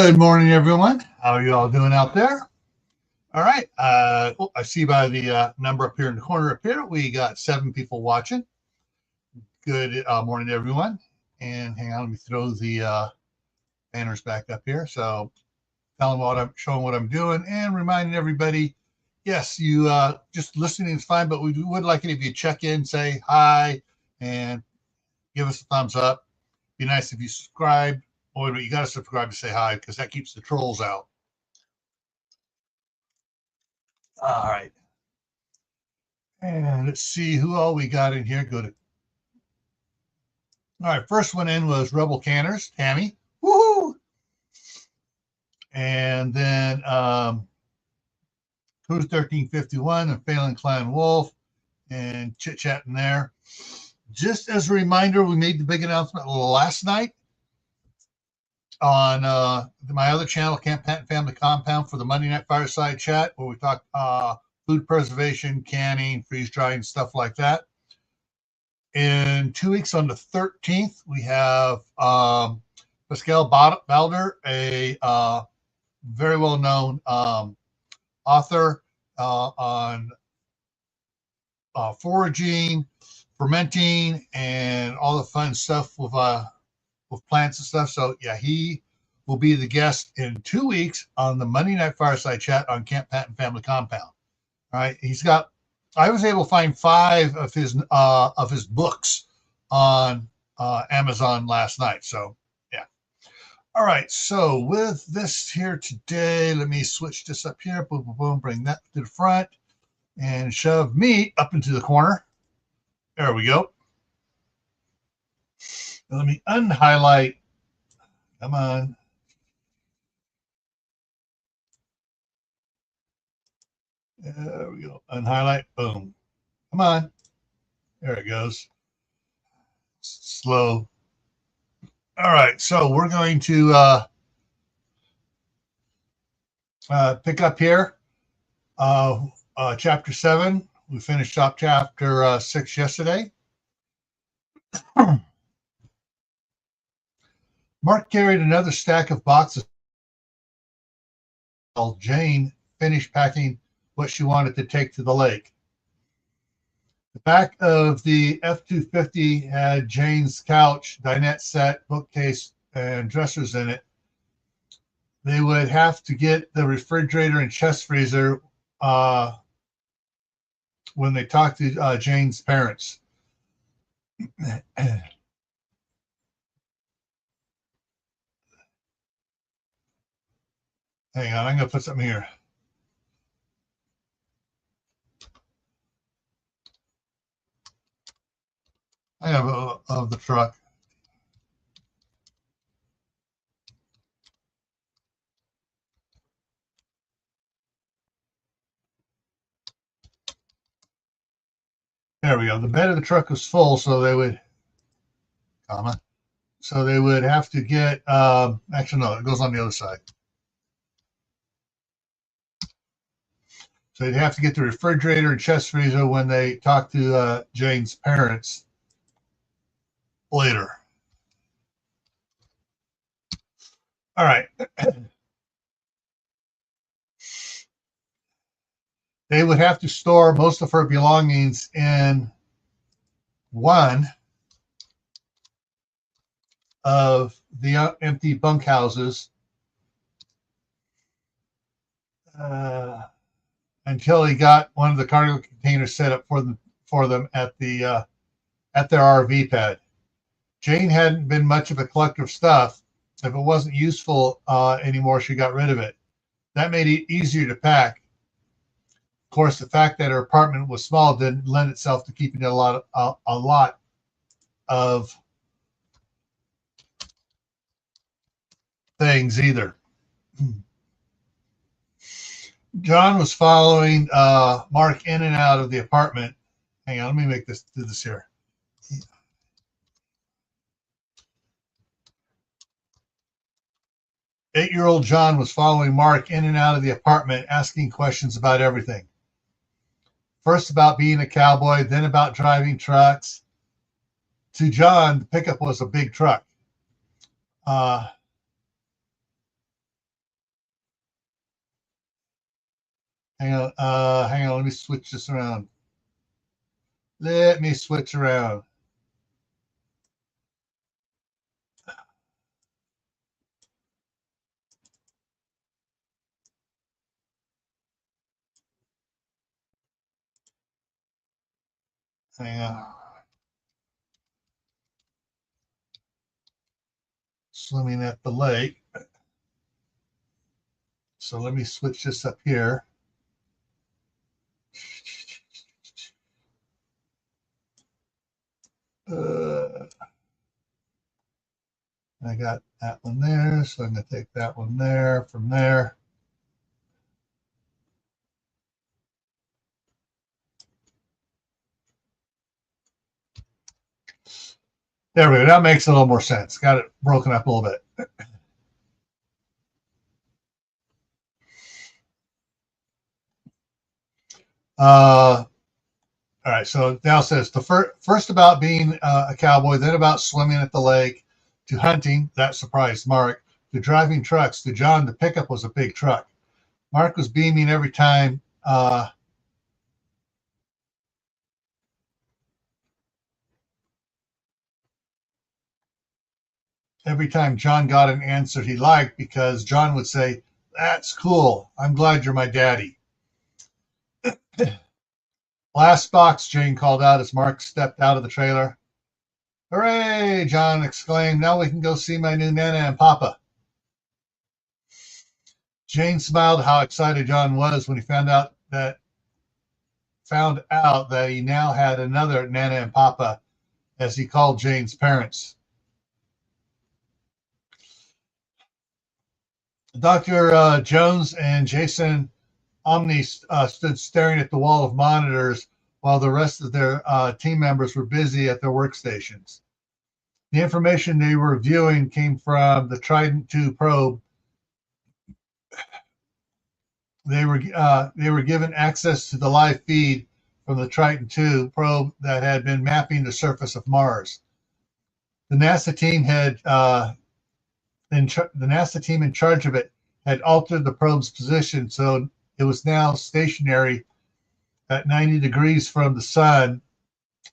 Good morning, everyone. How are you all doing out there? All right. I see by the number up here in the corner up here, we got 7 people watching. Good morning, everyone. And hang on, let me throw the banners back up here. So telling showing what I'm doing and reminding everybody, yes, you just listening is fine, but we would like it if you check in, say hi, and give us a thumbs up. Be nice if you subscribe. Oh, but you got to subscribe to say hi because that keeps the trolls out. All right. And let's see who all we got in here. All right. First one in was Rebel Canners, Tammy. Woohoo! And then Who's 1351 and Phalen Clan Wolf and chit chatting there. Just as a reminder, we made the big announcement last night on my other channel, Camp Patton Family Compound, for the Monday Night Fireside Chat, where we talk food preservation, canning, freeze drying, stuff like that. In 2 weeks, on the 13th, we have Pascal Balder, a very well-known author on foraging, fermenting, and all the fun stuff with plants and stuff. So yeah, he will be the guest in 2 weeks on the Monday Night Fireside Chat on Camp Patton Family Compound. All right, I was able to find 5 of his books on Amazon last night. So yeah. All right, so with this here today, let me switch this up here. Boom, boom, boom. Bring that to the front and shove me up into the corner. There we go. Now let me unhighlight. Come on. There we go. Unhighlight. Boom. Come on. There it goes. Slow. All right. So we're going to pick up here. Chapter 7. We finished up chapter 6 yesterday. Mark carried another stack of boxes while Jane finished packing what she wanted to take to the lake. The back of the F-250 had Jane's couch, dinette set, bookcase, and dressers in it. They would have to get the refrigerator and chest freezer when they talked to Jane's parents. Hang on, I'm going to put something here. I have of the truck. There we go. The bed of the truck was full, so they would, so they would have to get, actually, no, it goes on the other side. So they'd have to get the refrigerator and chest freezer when they talk to Jane's parents later. All right. They would have to store most of her belongings in one of the empty bunkhouses until he got one of the cargo containers set up for them at their RV pad. Jane hadn't been much of a collector of stuff. If it wasn't useful anymore, she got rid of it. That made it easier to pack. Of course, the fact that her apartment was small didn't lend itself to keeping a lot of things either. John was following Mark in and out of the apartment. Hang on, let me do this here. Eight-year-old John was following Mark in and out of the apartment, asking questions about everything. First about being a cowboy, then about driving trucks. To John, the pickup was a big truck. Hang on. Let me switch this around. Let me switch around. Hang on. Swimming at the lake. So let me switch this up here. I got that one there, so I'm going to take that one there from there. There we go. That makes a little more sense. Got it broken up a little bit. All right. So now it says the first about being a cowboy, then about swimming at the lake, to hunting. That surprised Mark. To driving trucks. To John, the pickup was a big truck. Mark was beaming every time. Every time John got an answer he liked, because John would say, "That's cool. I'm glad you're my daddy." Last box, Jane called out as Mark stepped out of the trailer. "Hooray!" John exclaimed. "Now we can go see my new Nana and Papa." Jane smiled how excited John was when he found out that he now had another Nana and Papa, as he called Jane's parents. Dr. Jones and Jason Omni stood staring at the wall of monitors while the rest of their team members were busy at their workstations. The information they were viewing came from the Trident II probe. They were given access to the live feed from the Trident II probe that had been mapping the surface of Mars. The NASA team in charge of it had altered the probe's position, so it was now stationary at 90 degrees from the sun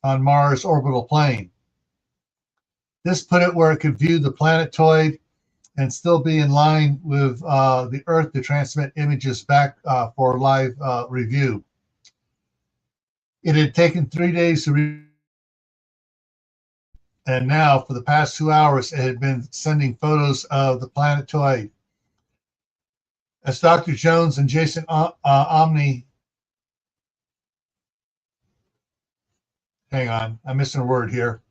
on Mars' orbital plane. This put it where it could view the planetoid and still be in line with the Earth to transmit images back for live review. It had taken 3 days to and now for the past 2 hours it had been sending photos of the planetoid. As Dr. Jones and Jason Omni, hang on, I'm missing a word here.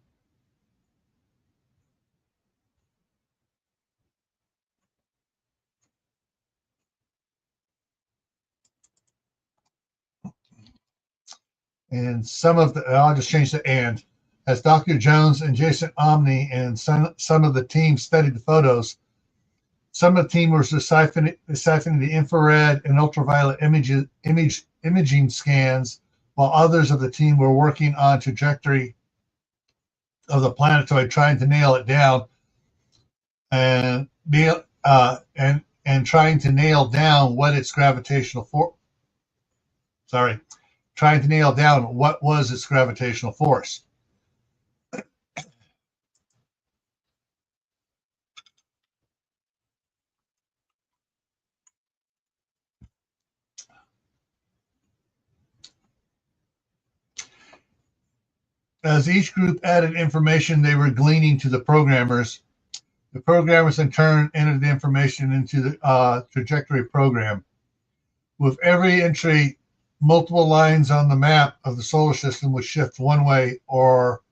And I'll just change the and. As Dr. Jones and Jason Omni and some of the team studied the photos, some of the team was deciphering the infrared and ultraviolet imaging scans, while others of the team were working on trajectory of the planetoid, trying to nail it down and trying to nail down what its gravitational force. Trying to nail down what was its gravitational force. As each group added information they were gleaning to the programmers in turn entered the information into the trajectory program. With every entry, multiple lines on the map of the solar system would shift one way or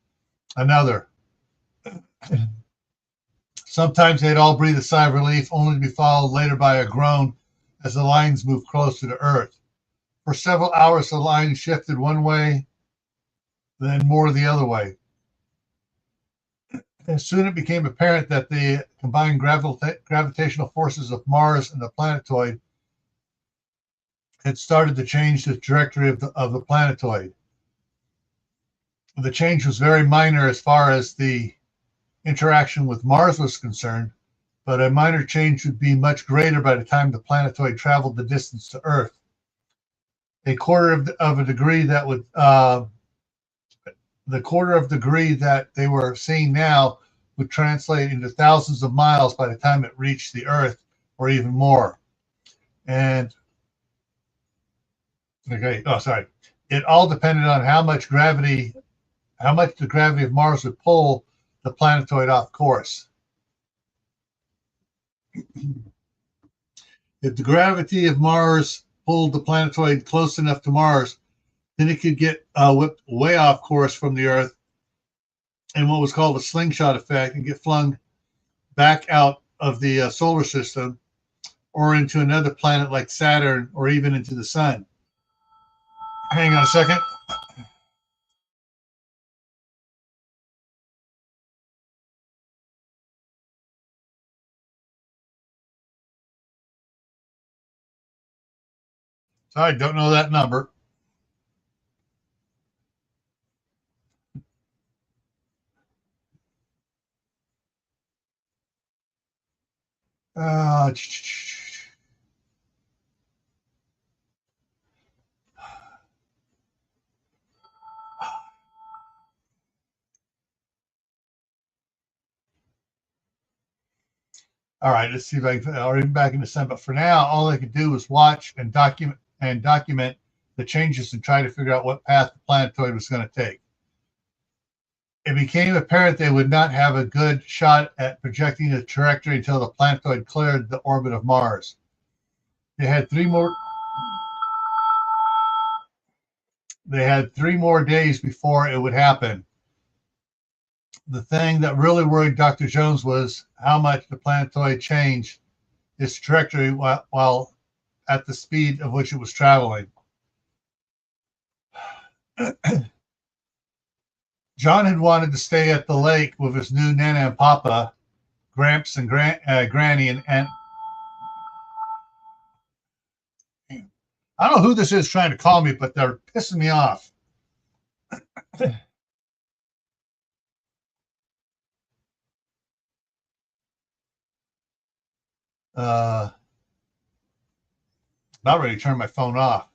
another. Sometimes they'd all breathe a sigh of relief, only to be followed later by a groan as the lines moved closer to Earth. For several hours, the lines shifted one way, then more the other way. And soon it became apparent that the combined gravitational forces of Mars and the planetoid had started to change the trajectory of the planetoid. The change was very minor as far as the interaction with Mars was concerned, but a minor change would be much greater by the time the planetoid traveled the distance to Earth. a quarter of a degree that would the quarter of degree that they were seeing now would translate into thousands of miles by the time it reached the Earth, or even more. And okay, oh sorry, it all depended on how much the gravity of Mars would pull the planetoid off course. If the gravity of Mars pulled the planetoid close enough to Mars, then it could get whipped way off course from the Earth in what was called a slingshot effect and get flung back out of the solar system or into another planet like Saturn or even into the sun. Hang on a second. Sorry, don't know that number. Uh, all right, let's see if I can, or even back in December. But for now, all I could do was watch and document the changes and try to figure out what path the planetoid was going to take. It became apparent they would not have a good shot at projecting the trajectory until the planetoid cleared the orbit of Mars. They had three more days before it would happen. The thing that really worried Dr. Jones was how much the planetoid changed its trajectory while at the speed of which it was traveling. John had wanted to stay at the lake with his new Nana and Papa, Gramps and Granny, and I don't know who this is trying to call me, but they're pissing me off. About ready to turn my phone off.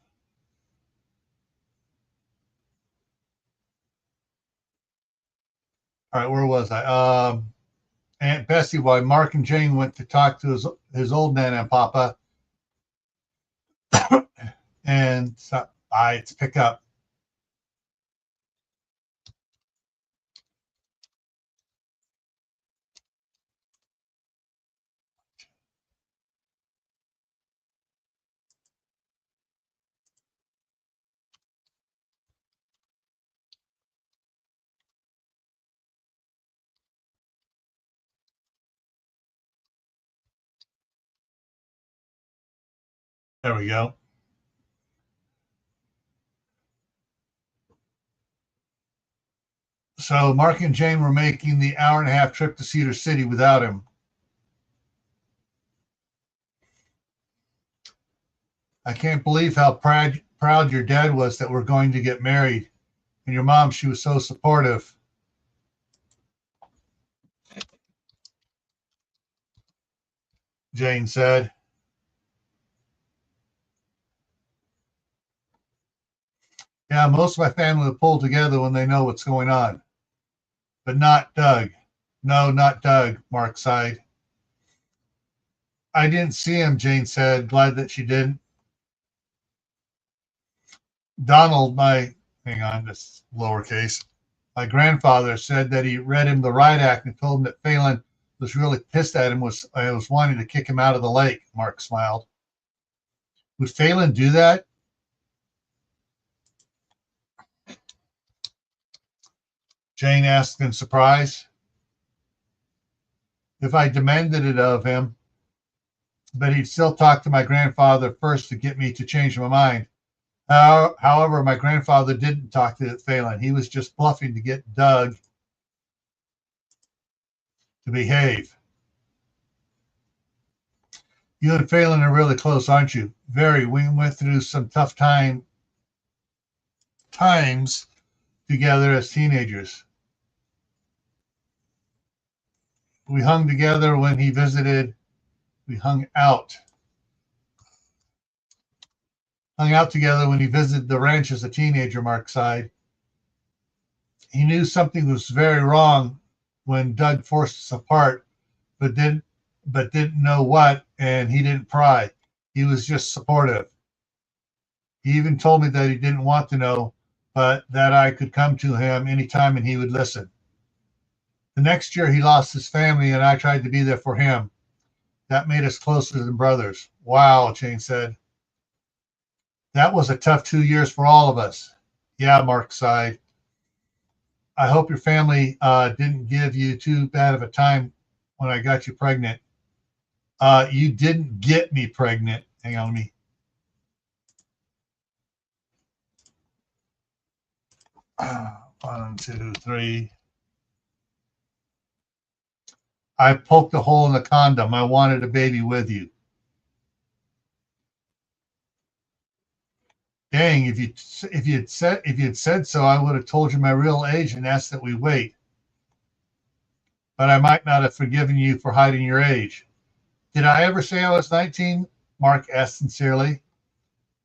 All right, where was I? Aunt Bessie, while Mark and Jane went to talk to his old Nana and Papa, and it's pick up. There we go. So Mark and Jane were making the hour-and-a-half trip to Cedar City without him. I can't believe how proud your dad was that we're going to get married. And your mom, she was so supportive. Jane said. Yeah, most of my family will pull together when they know what's going on. But not Doug. No, not Doug, Mark sighed. I didn't see him, Jane said, glad that she didn't. Donald, hang on, this lowercase, my grandfather said that he read him the riot act and told him that Phalen was really pissed at him, was wanting to kick him out of the lake. Mark smiled. Would Phalen do that? Jane asked in surprise. If I demanded it of him, but he'd still talk to my grandfather first to get me to change my mind. However, my grandfather didn't talk to Phalen. He was just bluffing to get Doug to behave. You and Phalen are really close, aren't you? Very. We went through some tough times together as teenagers. We hung together when he visited. We hung out. hung out together when he visited the ranch as a teenager, Mark sighed. He knew something was very wrong when Doug forced us apart, but didn't know what, and he didn't pry. He was just supportive. He even told me that he didn't want to know, but that I could come to him anytime and he would listen. The next year he lost his family and I tried to be there for him. That made us closer than brothers. Wow, Jane said. That was a tough 2 years for all of us. Yeah, Mark sighed. I hope your family didn't give you too bad of a time when I got you pregnant. You didn't get me pregnant. Hang on, let me. 1, 2, 3. I poked a hole in the condom. I wanted a baby with you. Dang, if you had said so, I would have told you my real age and asked that we wait. But I might not have forgiven you for hiding your age. Did I ever say I was 19? Mark asked sincerely.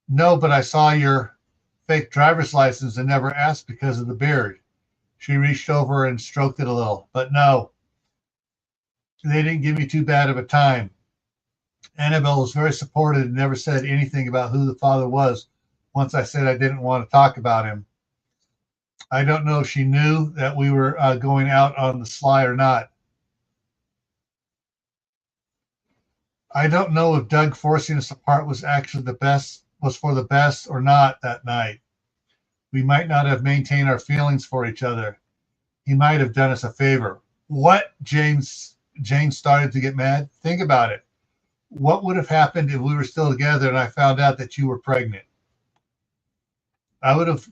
No, but I saw your fake driver's license and never asked because of the beard. She reached over and stroked it a little. But no, they didn't give me too bad of a time. Annabelle was very supportive and never said anything about who the father was once I said I didn't want to talk about him. I don't know if she knew that we were going out on the sly or not. I don't know if Doug forcing us apart was actually for the best or not that night. We might not have maintained our feelings for each other. He might have done us a favor. What? Jane started to get mad. Think about it. What would have happened if we were still together and I found out that you were pregnant? I would have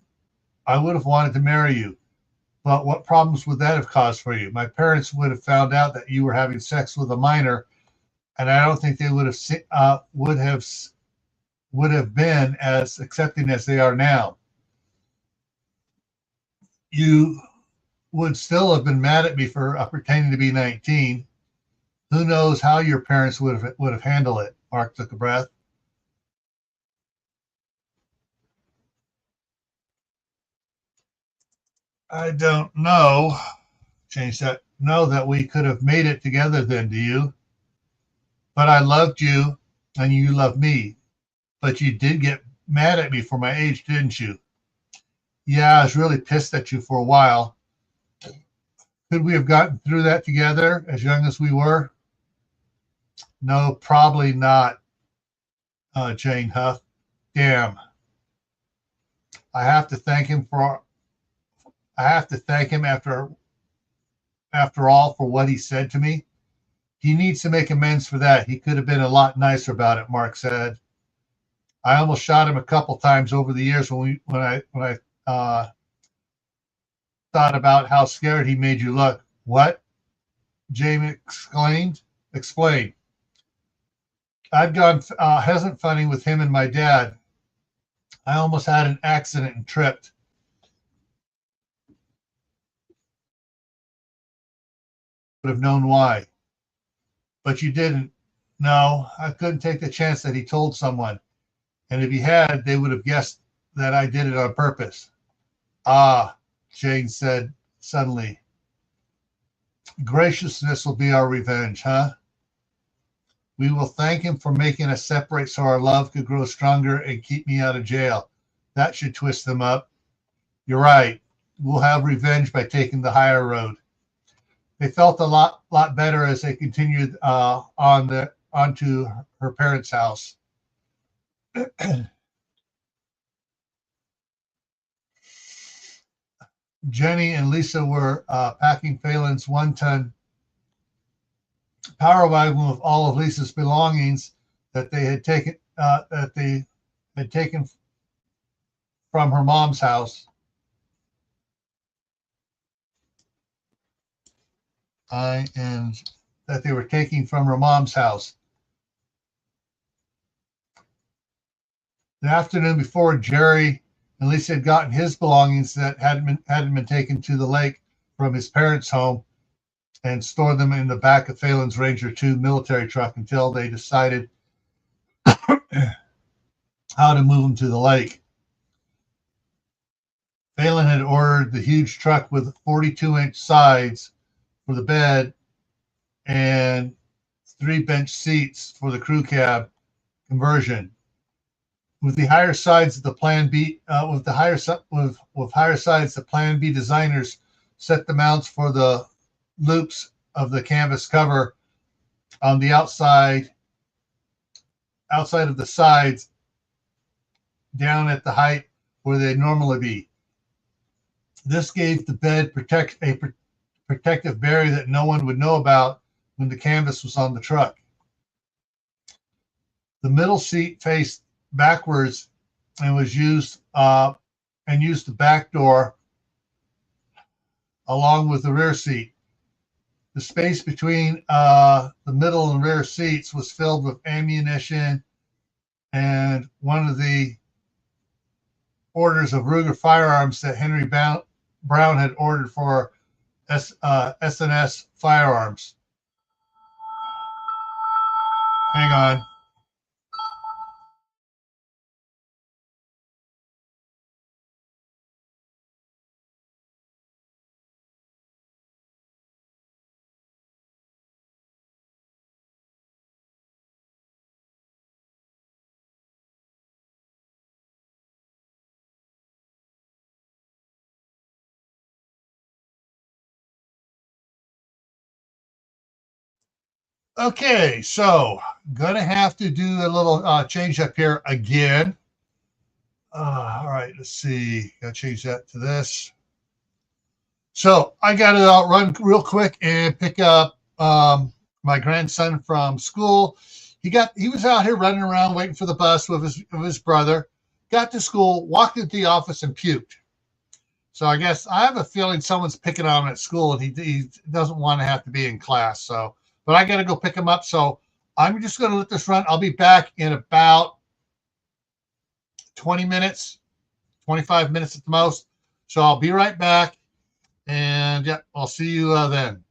wanted to marry you. But what problems would that have caused for you? My parents would have found out that you were having sex with a minor, and I don't think they would have been as accepting as they are now. You would still have been mad at me for pretending to be 19. Who knows how your parents would have handled it? Mark took a breath. I don't know. Change that. Know that we could have made it together then, do you? But I loved you and you loved me. But you did get mad at me for my age, didn't you? Yeah, I was really pissed at you for a while. Could we have gotten through that together as young as we were? No, probably not, Jane huffed. Damn. I have to thank him after all for what he said to me. He needs to make amends for that. He could have been a lot nicer about it, Mark said. I almost shot him a couple times over the years when I thought about how scared he made you look. What? Jamie exclaimed. Explain. I'd gone pheasant hunting with him and my dad. I almost had an accident and tripped. Would have known why. But you didn't. No, I couldn't take the chance that he told someone. And if he had, they would have guessed that I did it on purpose. Ah, Jane said suddenly. Graciousness will be our revenge, huh? We will thank him for making us separate so our love could grow stronger and keep me out of jail. That should twist them up. You're right. We'll have revenge by taking the higher road. They felt a lot better as they continued onto her parents' house. Jenny and Lisa were packing Phalen's 1-ton power wagon with all of Lisa's belongings that they had taken from her mom's house. And that they were taking from her mom's house. The afternoon before, Jerry and Lisa had gotten his belongings that hadn't been taken to the lake from his parents' home and stored them in the back of Phalen's Ranger 2 military truck until they decided how to move them to the lake. Phalen had ordered the huge truck with 42-inch sides for the bed and 3 bench seats for the crew cab conversion. With the higher sides of the Plan B, with higher sides, the Plan B designers set the mounts for the loops of the canvas cover on the outside of the sides, down at the height where they normally be. This gave the bed protective barrier that no one would know about when the canvas was on the truck. The middle seat faced backwards and was used the back door along with the rear seat. The space between the middle and rear seats was filled with ammunition and one of the orders of Ruger firearms that Henry Brown had ordered for S&S firearms. Hang on. Okay, so gonna have to do a little change up here again. All right, let's see. Gotta change that to this. So I got to run real quick and pick up my grandson from school. He was out here running around waiting for the bus with his brother. Got to school, walked into the office, and puked. So I guess I have a feeling someone's picking on him at school, and he doesn't want to have to be in class. So, but I got to go pick him up. So I'm just going to let this run. I'll be back in about 20 minutes, 25 minutes at the most. So I'll be right back. And yeah, I'll see you then.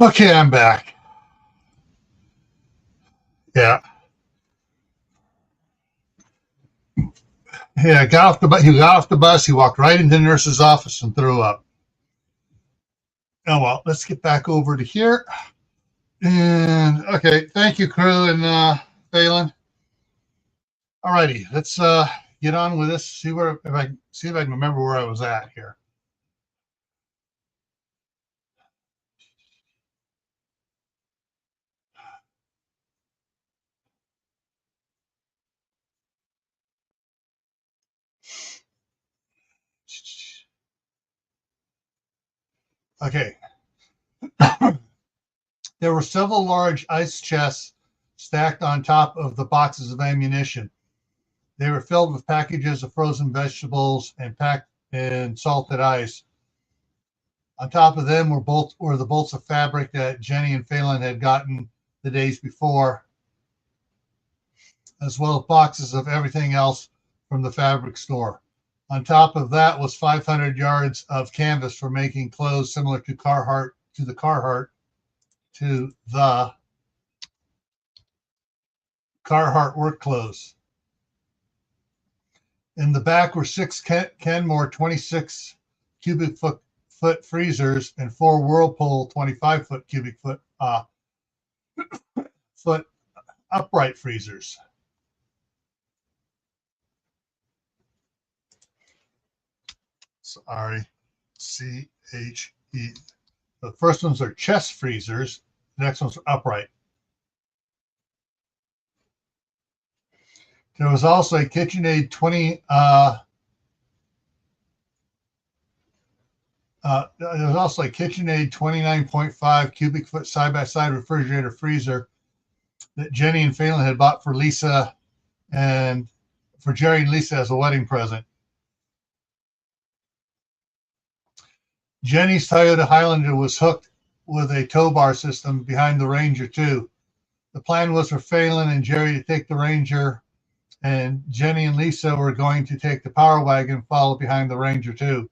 Okay, I'm back. Yeah. Yeah, got off the bus. He got off the bus. He walked right into the nurse's office and threw up. Oh well, let's get back over to here. And okay, thank you, crew and Phalen. Alrighty, let's get on with this. See if I can remember where I was at here. Okay. There were several large ice chests stacked on top of the boxes of ammunition. They were filled with packages of frozen vegetables and packed in salted ice. On top of them were the bolts of fabric that Jenny and Phalen had gotten the days before, as well as boxes of everything else from the fabric store. On top of that was 500 yards of canvas for making clothes similar to the Carhartt work clothes. In the back were 6 Kenmore 26 cubic foot freezers and 4 Whirlpool 25 foot upright freezers. Sorry, CHE. The first ones are chest freezers. The next ones are upright. There was also a KitchenAid 29.5 cubic foot side-by-side refrigerator freezer that Jenny and Phalen had bought for Lisa and for Jerry and Lisa as a wedding present. Jenny's Toyota Highlander was hooked with a tow bar system behind the Ranger too. The plan was for Phalen and Jerry to take the Ranger, and Jenny and Lisa were going to take the Power Wagon and follow behind the Ranger too.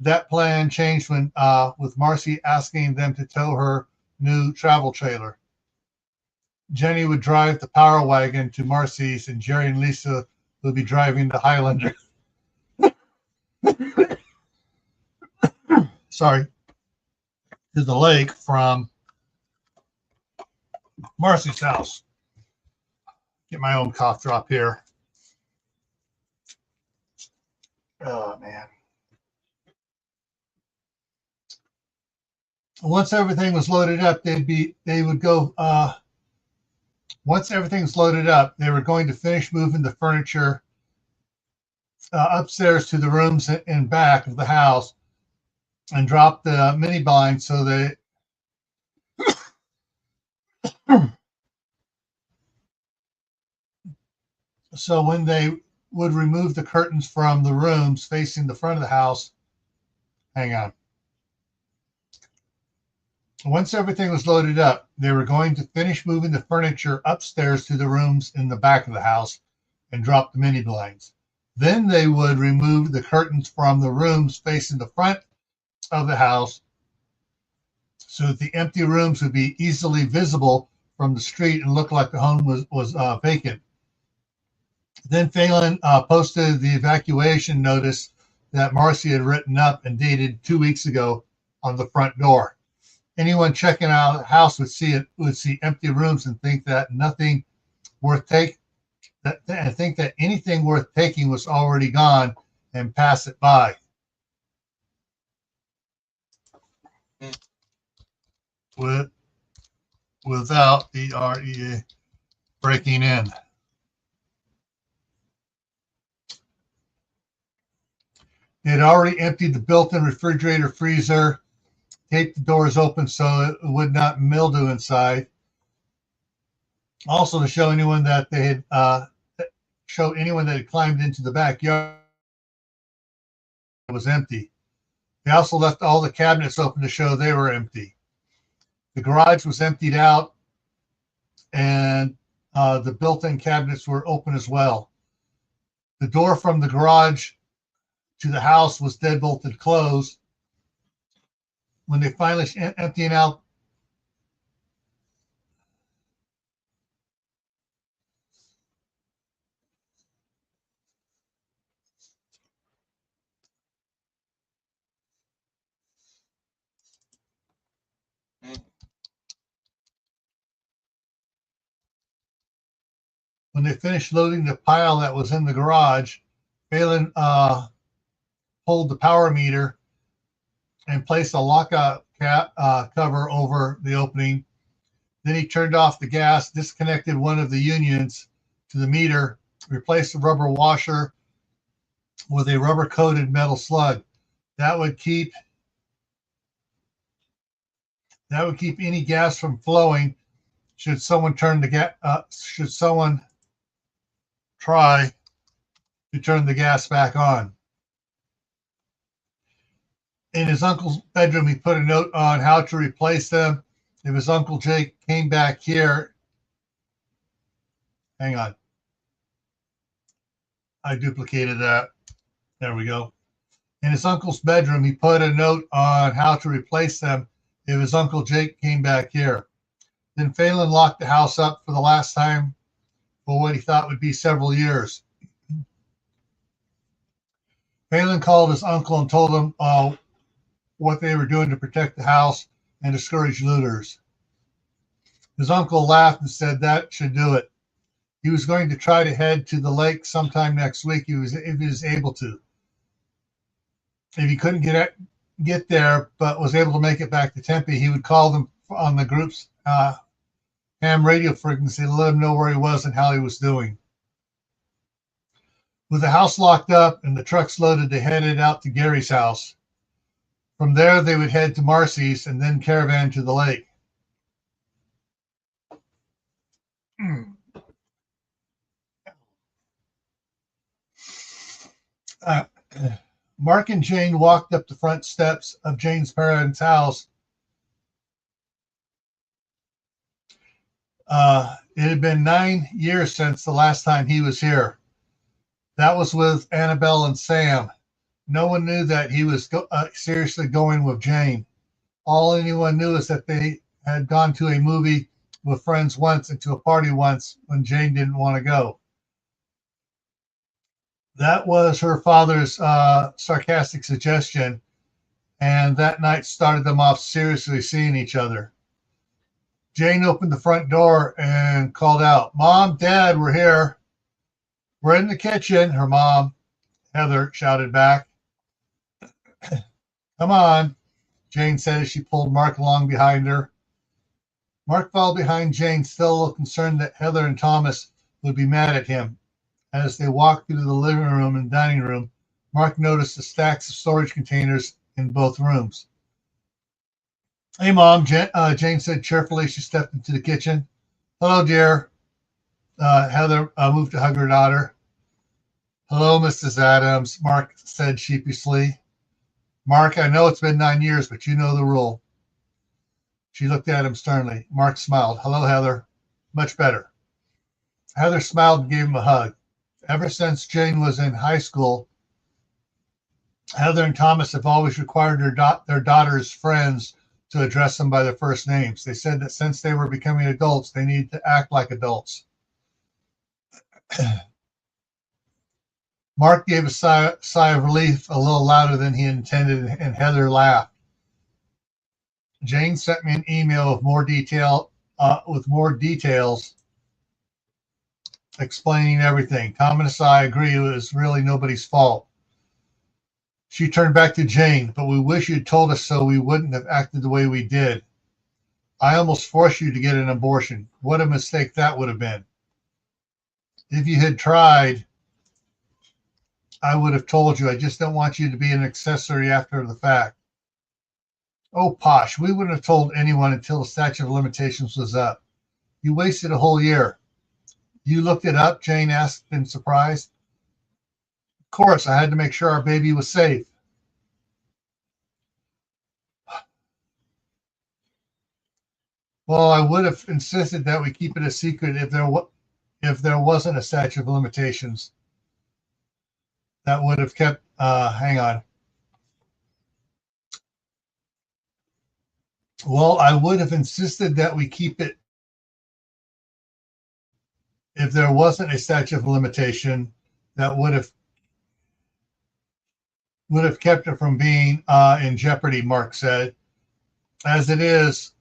That plan changed when with Marcy asking them to tow her new travel trailer. Jenny would drive the Power Wagon to Marcy's, and Jerry and Lisa would be driving the Highlander. Sorry, to the lake from Marcy's house. Get my own cough drop here. Oh man. Once everything was loaded up, once everything's loaded up, they were going to finish moving the furniture upstairs to the rooms in back of the house and drop the mini blinds so when they would remove the curtains from the rooms facing the front of the house. Hang on. Once everything was loaded up, they were going to finish moving the furniture upstairs to the rooms in the back of the house and drop the mini blinds. Then they would remove the curtains from the rooms facing the front of the house so that the empty rooms would be easily visible from the street and look like the home was vacant. Then Phalen posted the evacuation notice that Marcy had written up and dated 2 weeks ago on the front door. Anyone checking out the house would see empty rooms and think that anything worth taking was already gone and pass it by. Without the REA breaking in. They had already emptied the built-in refrigerator freezer, taped the doors open so it would not mildew inside. Also, to show anyone that had climbed into the backyard, it was empty. They also left all the cabinets open to show they were empty. The garage was emptied out, and the built-in cabinets were open as well. The door from the garage to the house was deadbolted closed. When they finally emptying out When they finished loading the pile that was in the garage, Phalen pulled the power meter and placed a lockout cover over the opening. Then he turned off the gas, disconnected one of the unions to the meter, replaced the rubber washer with a rubber-coated metal slug. That would keep any gas from flowing should someone try to turn the gas back on. In his uncle's bedroom, he put a note on how to replace them if his Uncle Jake came back here. Hang on. I duplicated that. There we go. In his uncle's bedroom, he put a note on how to replace them if his Uncle Jake came back here. Then Phalen locked the house up for the last time for what he thought would be several years. Phalen called his uncle and told him what they were doing to protect the house and discourage looters. His uncle laughed and said that should do it. He was going to try to head to the lake sometime next week if he was able to. If he couldn't get there but was able to make it back to Tempe, he would call them on the group's ham radio frequency to let him know where he was and how he was doing. With the house locked up and the trucks loaded, they headed out to Gary's house. From there, they would head to Marcy's and then caravan to the lake. Mark and Jane walked up the front steps of Jane's parents' house. It had been 9 years since the last time he was here. That was with Annabelle and Sam. No one knew that he was seriously going with Jane. All anyone knew is that they had gone to a movie with friends once and to a party once when Jane didn't want to go. That was her father's sarcastic suggestion, and that night started them off seriously seeing each other. Jane opened the front door and called out, "Mom, Dad, we're here." "We're in the kitchen," her mom, Heather, shouted back. "Come on," Jane said as she pulled Mark along behind her. Mark followed behind Jane, still a little concerned that Heather and Thomas would be mad at him. As they walked through the living room and dining room, Mark noticed the stacks of storage containers in both rooms. "Hey, Mom," Jane said cheerfully. She stepped into the kitchen. "Hello, dear." Heather moved to hug her daughter. "Hello, Mrs. Adams," Mark said sheepishly. "Mark, I know it's been 9 years, but you know the rule." She looked at him sternly. Mark smiled. "Hello, Heather." "Much better." Heather smiled and gave him a hug. Ever since Jane was in high school, Heather and Thomas have always required their daughter's friends to address them by their first names. They said that since they were becoming adults, they needed to act like adults. Mark gave a sigh of relief, a little louder than he intended, and Heather laughed. "Jane sent me an email with more details explaining everything. Thomas and I agree it was really nobody's fault." She turned back to Jane. "But we wish you'd told us so we wouldn't have acted the way we did. I almost forced you to get an abortion. What a mistake that would have been. If you had tried, I would have told you. I just don't want you to be an accessory after the fact." "Oh, Posh, we wouldn't have told anyone until the statute of limitations was up. You wasted a whole year." "You looked it up?" Jane asked in surprise. "Of course, I had to make sure our baby was safe." "Well, I would have insisted that we keep it a secret if there wasn't a statute of limitations. That would have kept, hang on. Well, I would have insisted that we keep it if there wasn't a statute of limitation that would have kept it from being in jeopardy," Mark said. "As it is,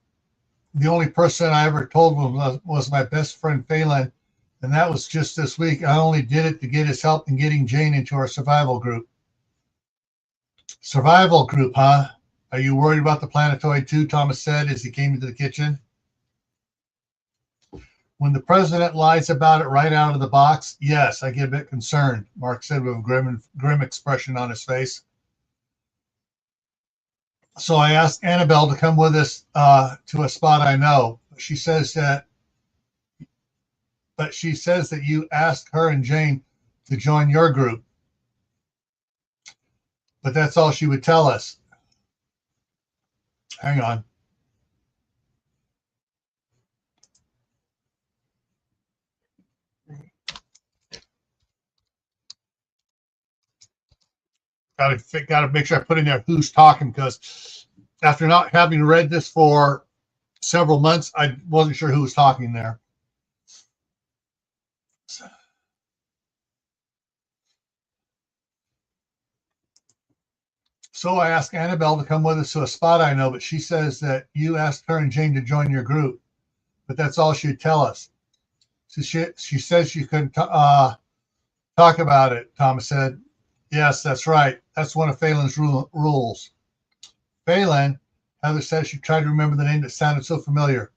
the only person I ever told was my best friend Phalen, And that was just this week. I only did it to get his help in getting Jane into our survival group. Survival group, huh? Are you worried about the planetoid too? Thomas said as he came into the kitchen. When the president lies about it right out of the box, yes, I get a bit concerned, Mark said with a grim expression on his face. So I asked Annabelle to come with us to a spot I know. She says that you asked her and Jane to join your group. But that's all she would tell us. Hang on. Got to make sure I put in there who's talking, because after not having read this for several months, I wasn't sure who was talking there. So I asked Annabelle to come with us to a spot I know, but she says that you asked her and Jane to join your group, but that's all she'd tell us. So she says she couldn't talk about it, Thomas said. Yes, that's right. That's one of Phalen's rules. Phalen, Heather said she tried to remember the name that sounded so familiar.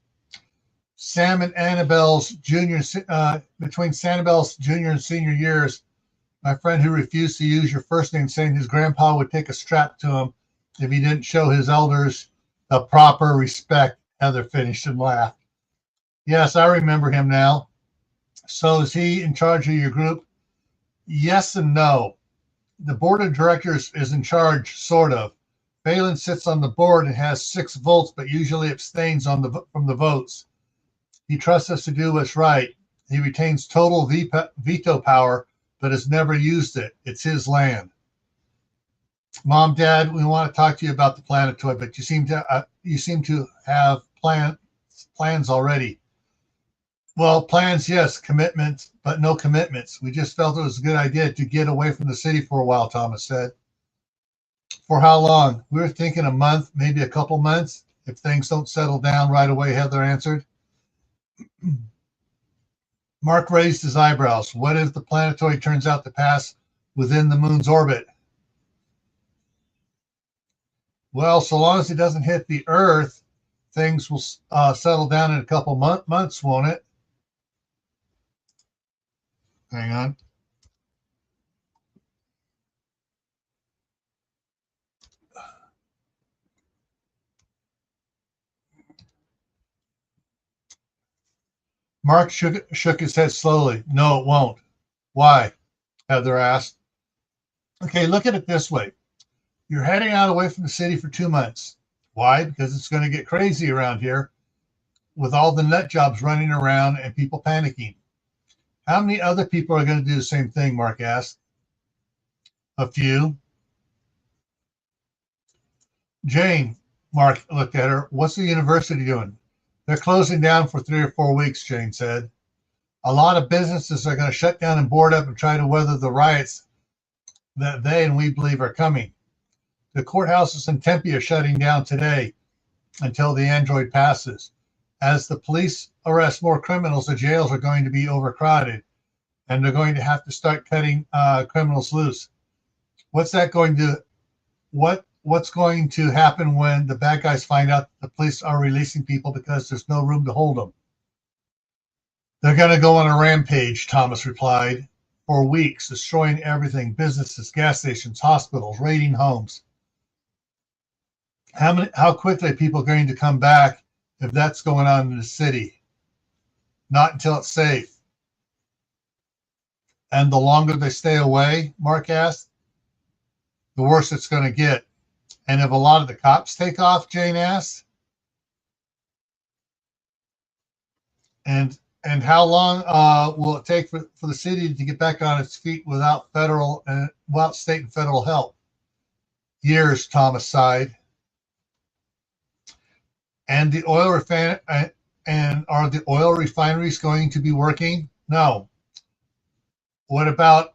Sam and Annabelle's between Sanibel's junior and senior years, my friend who refused to use your first name, saying his grandpa would take a strap to him if he didn't show his elders the proper respect, Heather finished and laughed. Yes, I remember him now. So is he in charge of your group? Yes and no. The board of directors is in charge, sort of. Phalen sits on the board and has 6 votes, but usually abstains from the votes. He trusts us to do what's right. He retains total veto power, but has never used it. It's his land. Mom, Dad, we want to talk to you about the planetoid, but you seem to have plans already. Well, plans, yes. Commitments, but no commitments. We just felt it was a good idea to get away from the city for a while, Thomas said. For how long? We were thinking a month, maybe a couple months, if things don't settle down right away, Heather answered. Mark raised his eyebrows. What if the planetoid turns out to pass within the moon's orbit? Well, so long as it doesn't hit the Earth, things will settle down in a couple months, won't it? Hang on. Mark shook his head slowly. No, it won't. Why? Heather asked. Okay, look at it this way. You're heading out away from the city for 2 months. Why? Because it's going to get crazy around here with all the nut jobs running around and people panicking. How many other people are going to do the same thing? Mark asked. A few. Jane, Mark looked at her. What's the university doing? They're closing down for 3 or 4 weeks, Jane said. A lot of businesses are going to shut down and board up and try to weather the riots that they and we believe are coming. The courthouses in Tempe are shutting down today until the android passes. As the police arrest more criminals, the jails are going to be overcrowded, and they're going to have to start cutting criminals loose. What's going to happen when the bad guys find out the police are releasing people because there's no room to hold them? They're going to go on a rampage, Thomas replied, for weeks, destroying everything, businesses, gas stations, hospitals, raiding homes. How quickly are people going to come back if that's going on in the city? Not until it's safe. And the longer they stay away, Mark asked, the worse it's going to get. And if a lot of the cops take off, Jane asked. And how long will it take for the city to get back on its feet without state and federal help? Years, Thomas sighed. And are the oil refineries going to be working? No. What about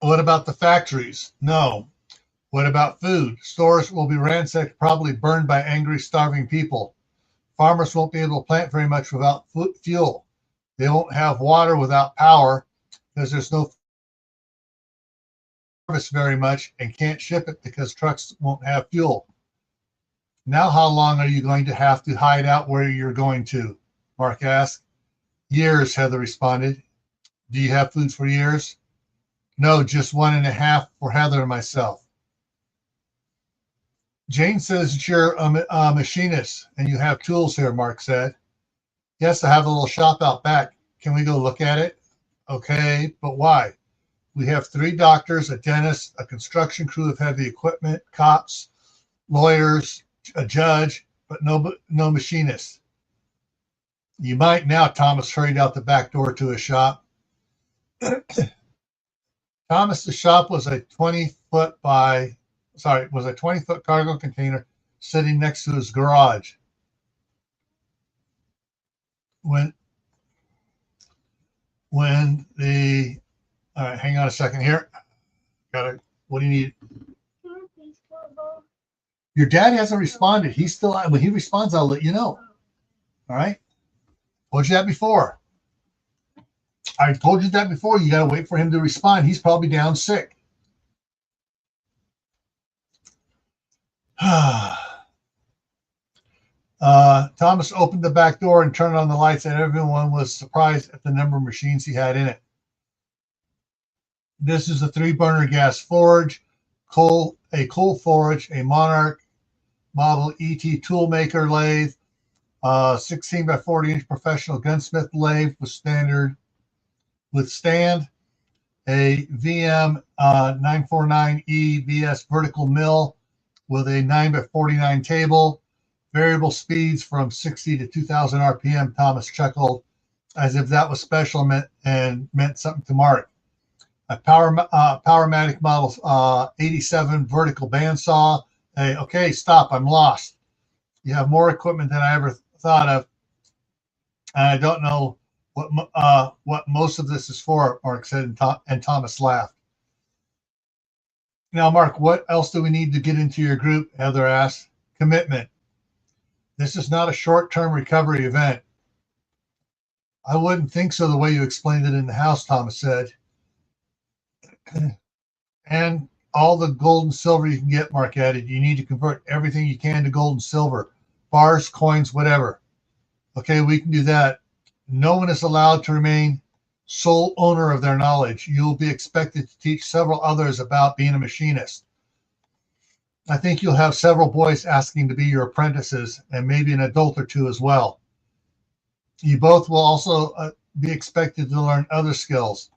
the factories? No. What about food? Stores will be ransacked, probably burned by angry, starving people. Farmers won't be able to plant very much without fuel. They won't have water without power because there's no harvest very much and can't ship it because trucks won't have fuel. Now, how long are you going to have to hide out where you're going to? Mark asked. Years, Heather responded. Do you have food for years? No, just 1.5 for Heather and myself. Jane says that you're a machinist and you have tools here, Mark said. Yes, I have a little shop out back. Can we go look at it? Okay, but why? We have 3 doctors, a dentist, a construction crew of heavy equipment, cops, lawyers, a judge, but no machinists. You might now. Thomas hurried out the back door to his shop. Thomas's shop was a 20-foot cargo container sitting next to his garage. When the all right, hang on a second here. What do you need? Your dad hasn't responded. He's still out. When he responds, I'll let you know. All right. Told you that before. I told you that before. You got to wait for him to respond. He's probably down sick. Thomas opened the back door and turned on the lights, and everyone was surprised at the number of machines he had in it. This is a 3-burner gas forge, a coal forge, a Monarch model ET toolmaker lathe, 16 by 40 inch professional gunsmith lathe with stand, a VM 949E VS vertical mill with a 9 by 49 table, variable speeds from 60 to 2000 RPM. Thomas chuckled as if that was special and meant something to Mark. A Powermatic model 87 vertical bandsaw. Okay, stop, I'm lost. You have more equipment than I ever thought of. And I don't know what most of this is for, Mark said, and Thomas laughed. Now, Mark, what else do we need to get into your group? Heather asked. Commitment. This is not a short-term recovery event. I wouldn't think so the way you explained it in the house, Thomas said. And all the gold and silver you can get, Mark added. You need to convert everything you can to gold and silver, bars, coins, whatever. Okay, we can do that. No one is allowed to remain sole owner of their knowledge. You'll be expected to teach several others about being a machinist. I think you'll have several boys asking to be your apprentices, and maybe an adult or 2 as well. You both will also be expected to learn other skills,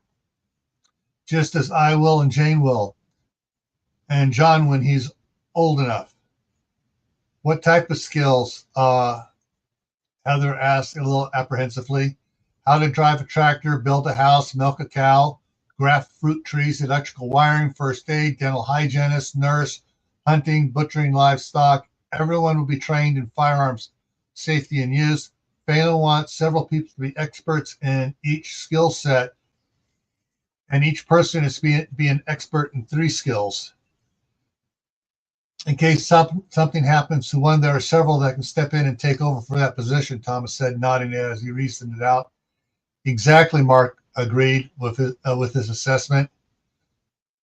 just as I will and Jane will, and John when he's old enough. What type of skills? Heather asked a little apprehensively. How to drive a tractor, build a house, milk a cow, graft fruit trees, electrical wiring, first aid, dental hygienist, nurse, hunting, butchering livestock. Everyone will be trained in firearms safety and use. Phalen wants several people to be experts in each skill set, and each person is to be an expert in 3 skills. In case something happens to one, there are several that can step in and take over for that position, Thomas said, nodding as he reasoned it out. Exactly, Mark agreed with his assessment.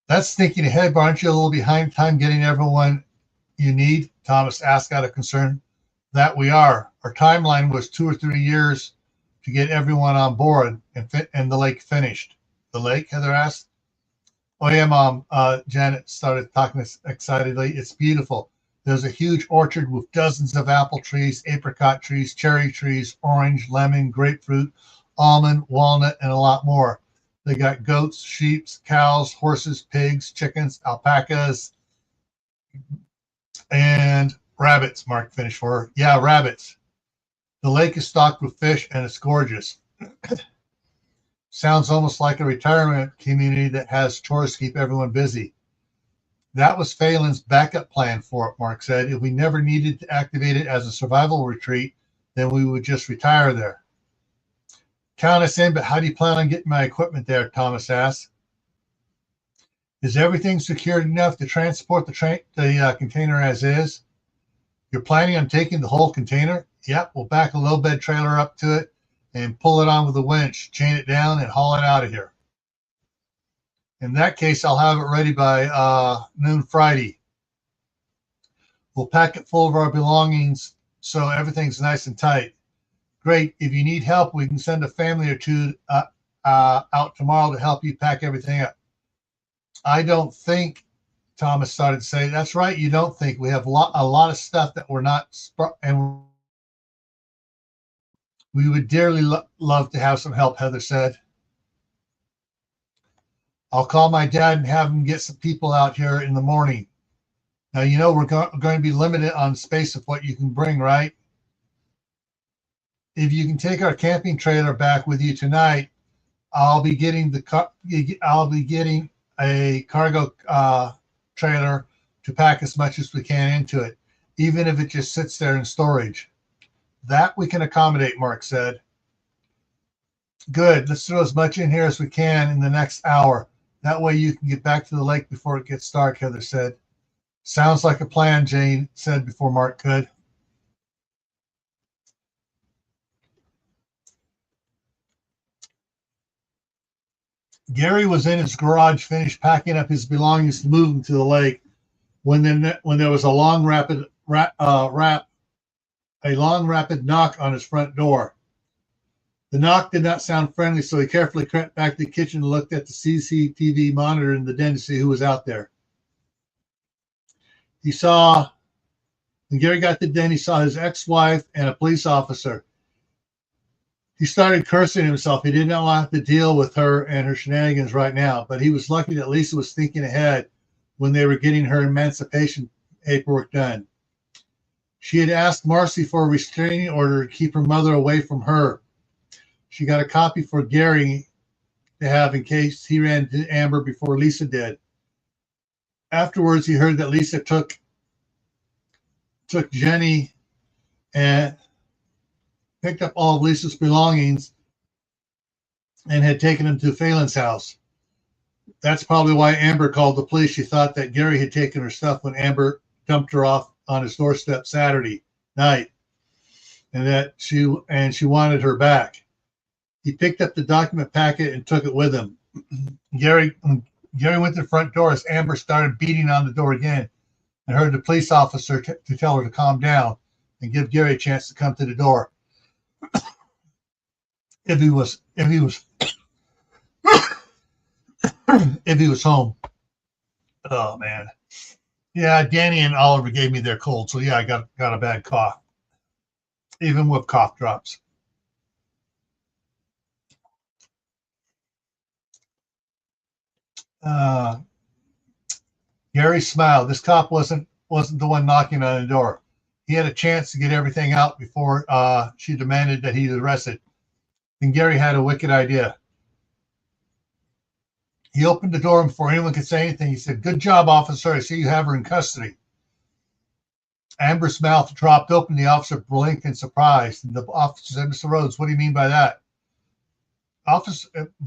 That's thinking ahead, but aren't you a little behind time getting everyone you need? Thomas asked out of concern. That we are. Our timeline was 2 or 3 years to get everyone on board and the lake finished. The lake, Heather asked. Oh yeah, Mom. Janet started talking excitedly. It's beautiful. There's a huge orchard with dozens of apple trees, apricot trees, cherry trees, orange, lemon, grapefruit, almond, walnut, and a lot more. They got goats, sheep, cows, horses, pigs, chickens, alpacas, and rabbits, Mark finished for her. Yeah, rabbits. The lake is stocked with fish, and it's gorgeous. Sounds almost like a retirement community that has chores to keep everyone busy. That was Phalen's backup plan for it, Mark said. If we never needed to activate it as a survival retreat, then we would just retire there. Count us in, but how do you plan on getting my equipment there? Thomas asked. Is everything secured enough to transport the container as is? You're planning on taking the whole container? Yep, we'll back a low bed trailer up to it and pull it on with a winch, chain it down, and haul it out of here. In that case, I'll have it ready by noon Friday. We'll pack it full of our belongings so everything's nice and tight. Great. If you need help, we can send a family or two out tomorrow to help you pack everything up. I don't think, Thomas started to say, that's right, you don't think. We have a lot of stuff that we're not, and we would dearly love to have some help, Heather said. I'll call my dad and have him get some people out here in the morning. Now, you know, we're going to be limited on space of what you can bring, right? If you can take our camping trailer back with you tonight, I'll be getting a cargo trailer to pack as much as we can into it, even if it just sits there in storage. That we can accommodate, Mark said. Good. Let's throw as much in here as we can in the next hour. That way you can get back to the lake before it gets dark, Heather said. Sounds like a plan, Jane said before Mark could. Gary was in his garage, finished packing up his belongings to move them to the lake, when there was a long, rapid knock on his front door. The knock did not sound friendly, so he carefully crept back to the kitchen and looked at the CCTV monitor in the den to see who was out there. When Gary got to the den, he saw his ex-wife and a police officer. He started cursing himself. He did not want to deal with her and her shenanigans right now, but he was lucky that Lisa was thinking ahead when they were getting her emancipation paperwork done. She had asked Marcy for a restraining order to keep her mother away from her. She got a copy for Gary to have in case he ran into Amber before Lisa did. Afterwards, he heard that Lisa took Jenny and picked up all of Lisa's belongings and had taken them to Phalen's house. That's probably why Amber called the police. She thought that Gary had taken her stuff when Amber dumped her off on his doorstep Saturday night, and that she wanted her back. He picked up the document packet and took it with him. Gary went to the front door as Amber started beating on the door again and heard the police officer to tell her to calm down and give Gary a chance to come to the door. If he was home. Oh man. Yeah, Danny and Oliver gave me their cold, so yeah, I got a bad cough. Even with cough drops. Gary smiled. This cop wasn't the one knocking on the door. He had a chance to get everything out before she demanded that he be arrested. And Gary had a wicked idea. He opened the door before anyone could say anything. He said, "Good job, officer. I see you have her in custody." Amber's mouth dropped open. The officer blinked in surprise. And the officer said, "Mr. Rhodes, what do you mean by that?"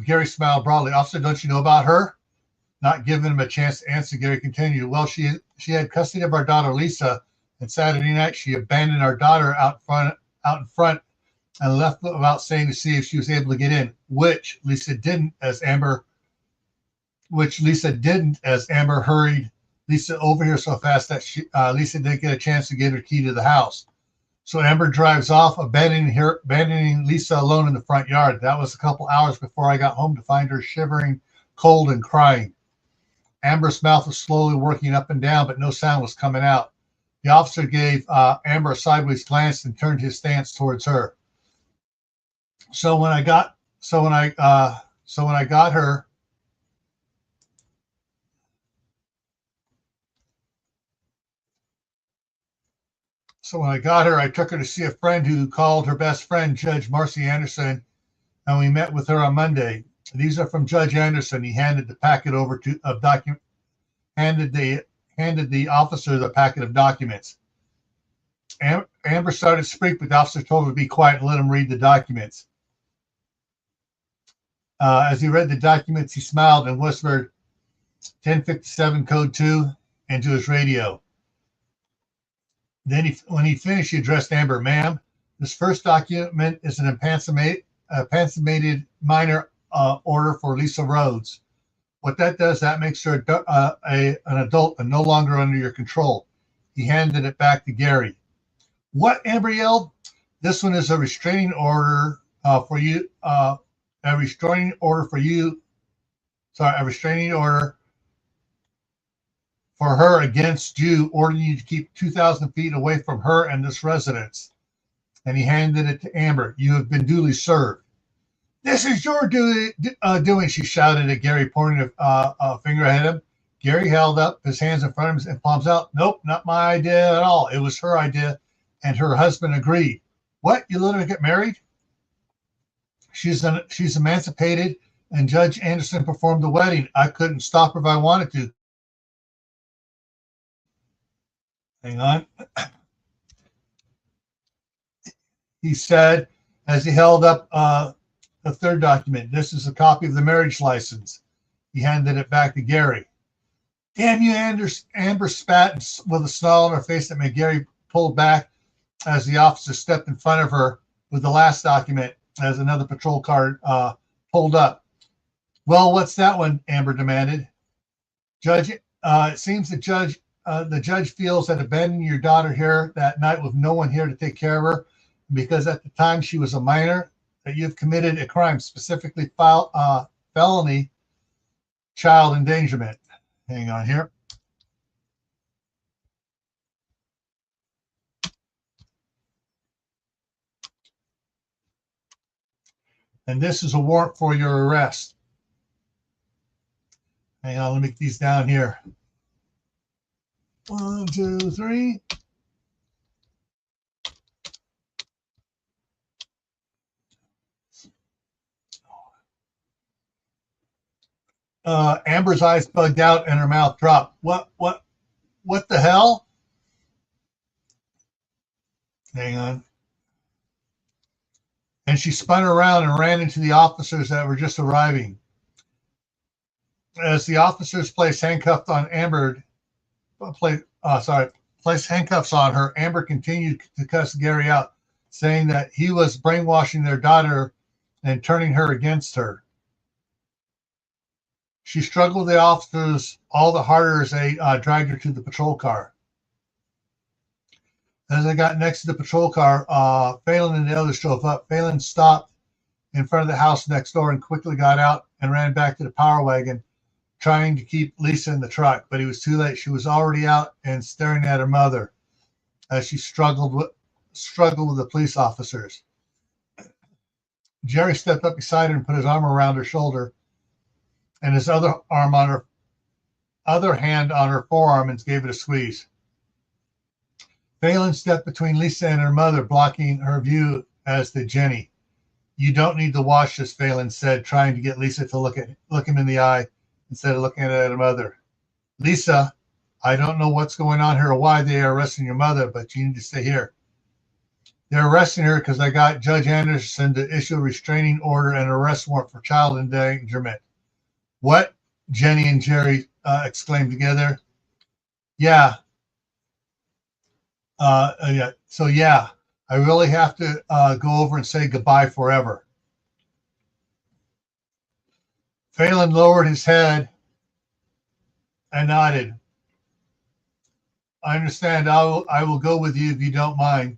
Gary smiled broadly. "Officer, don't you know about her?" Not giving him a chance to answer, Gary continued, "Well, she had custody of our daughter, Lisa, and Saturday night she abandoned our daughter out in front and left without saying to see if she was able to get in, which Lisa didn't as Amber hurried Lisa over here so fast that Lisa didn't get a chance to get her key to the house. So Amber drives off, abandoning Lisa alone in the front yard. That was a couple hours before I got home to find her shivering, cold, and crying. Amber's mouth was slowly working up and down, but no sound was coming out. The officer gave Amber a sideways glance and turned his stance towards her. So when I got her, I took her to see a friend who called her best friend, Judge Marcy Anderson, and we met with her on Monday. These are from Judge Anderson. He handed the packet over handed the officer the packet of documents. Amber started to speak, but the officer told her to be quiet and let him read the documents. As he read the documents, he smiled and whispered 1057 code 2 into his radio. Then when he finished, he addressed Amber. "Ma'am, This first document is an emancipated minor order for Lisa Rhodes. What that does, that makes her an adult and no longer under your control. He handed it back to Gary. What, Amber yelled? This one is a restraining order for you. A restraining order for you. Sorry, a restraining order for her against you, ordering you to keep 2,000 feet away from her and this residence. And he handed it to Amber. You have been duly served. This is your doing, she shouted at Gary, pointing a finger at him. Gary held up his hands in front of him and palms out. Nope, not my idea at all. It was her idea, and her husband agreed. What? You let her get married? She's emancipated, and Judge Anderson performed the wedding. I couldn't stop her if I wanted to. Hang on. He said, as he held up the third document. This is a copy of the marriage license. He handed it back to Gary. Damn you, Amber spat with a snarl on her face that made Gary pull back as the officer stepped in front of her with the last document as another patrol car pulled up. Well, what's that one? Amber demanded. Judge, it seems the judge feels that abandoning your daughter here that night with no one here to take care of her, because at the time she was a minor, that you've committed a crime, specifically felony child endangerment. Hang on here. And this is a warrant for your arrest. Hang on, let me get these down here. 1, 2, 3. Amber's eyes bugged out and her mouth dropped. What the hell? Hang on. And she spun around and ran into the officers that were just arriving. As the officers placed handcuffs on Amber, placed handcuffs on her, Amber continued to cuss Gary out, saying that he was brainwashing their daughter and turning her against her. She struggled with the officers all the harder as they dragged her to the patrol car. As they got next to the patrol car, Phalen and the others drove up. Phalen stopped in front of the house next door and quickly got out and ran back to the power wagon, trying to keep Lisa in the truck. But he was too late. She was already out and staring at her mother as she struggled with the police officers. Jerry stepped up beside her and put his arm around her shoulder and his other hand on her forearm and gave it a squeeze. Phalen stepped between Lisa and her mother, blocking her view, as did Jenny. You don't need to watch this, Phalen said, trying to get Lisa to look him in the eye instead of looking at her mother. Lisa, I don't know what's going on here or why they are arresting your mother, but you need to stay here. They're arresting her because I got Judge Anderson to issue a restraining order and arrest warrant for child endangerment. What? Jenny and Jerry exclaimed together. Yeah. So yeah, I really have to go over and say goodbye forever. Phalen lowered his head and nodded. I understand. I will go with you if you don't mind.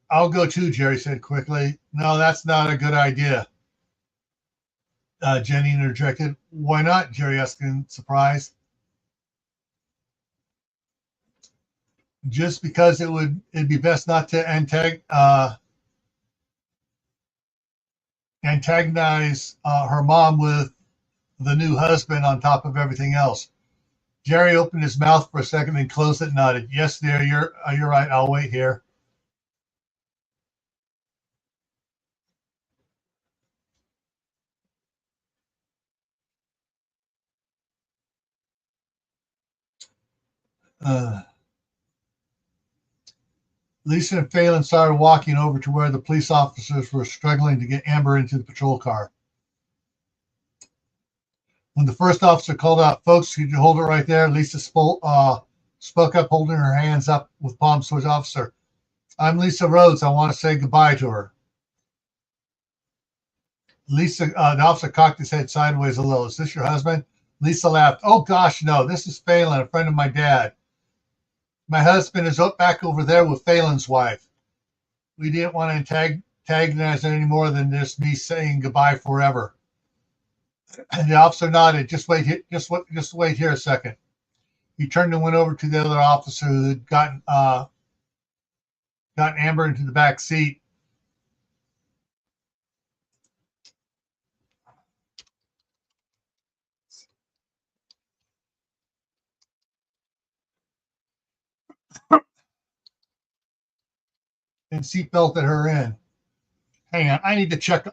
I'll go too, Jerry said quickly. No, that's not a good idea. Jenny interjected. Why not? Jerry asked in surprise. Just because it'd be best not to antagonize her mom with the new husband on top of everything else. Jerry opened his mouth for a second and closed it and nodded. Yes, dear, you're right. I'll wait here. Lisa and Phalen started walking over to where the police officers were struggling to get Amber into the patrol car. When the first officer called out, folks, could you hold it right there? Lisa spoke up, holding her hands up with palms towards the officer. I'm Lisa Rhodes. I want to say goodbye to her. Lisa, the officer cocked his head sideways a little. Is this your husband? Lisa laughed. Oh, gosh, no. This is Phalen, a friend of my dad. My husband is back over there with Phalen's wife. We didn't want to antagonize it any more than just me saying goodbye forever. And the officer nodded. Just wait here a second. He turned and went over to the other officer who had gotten Amber into the back seat. And seatbelted her in. Hang on, I need to check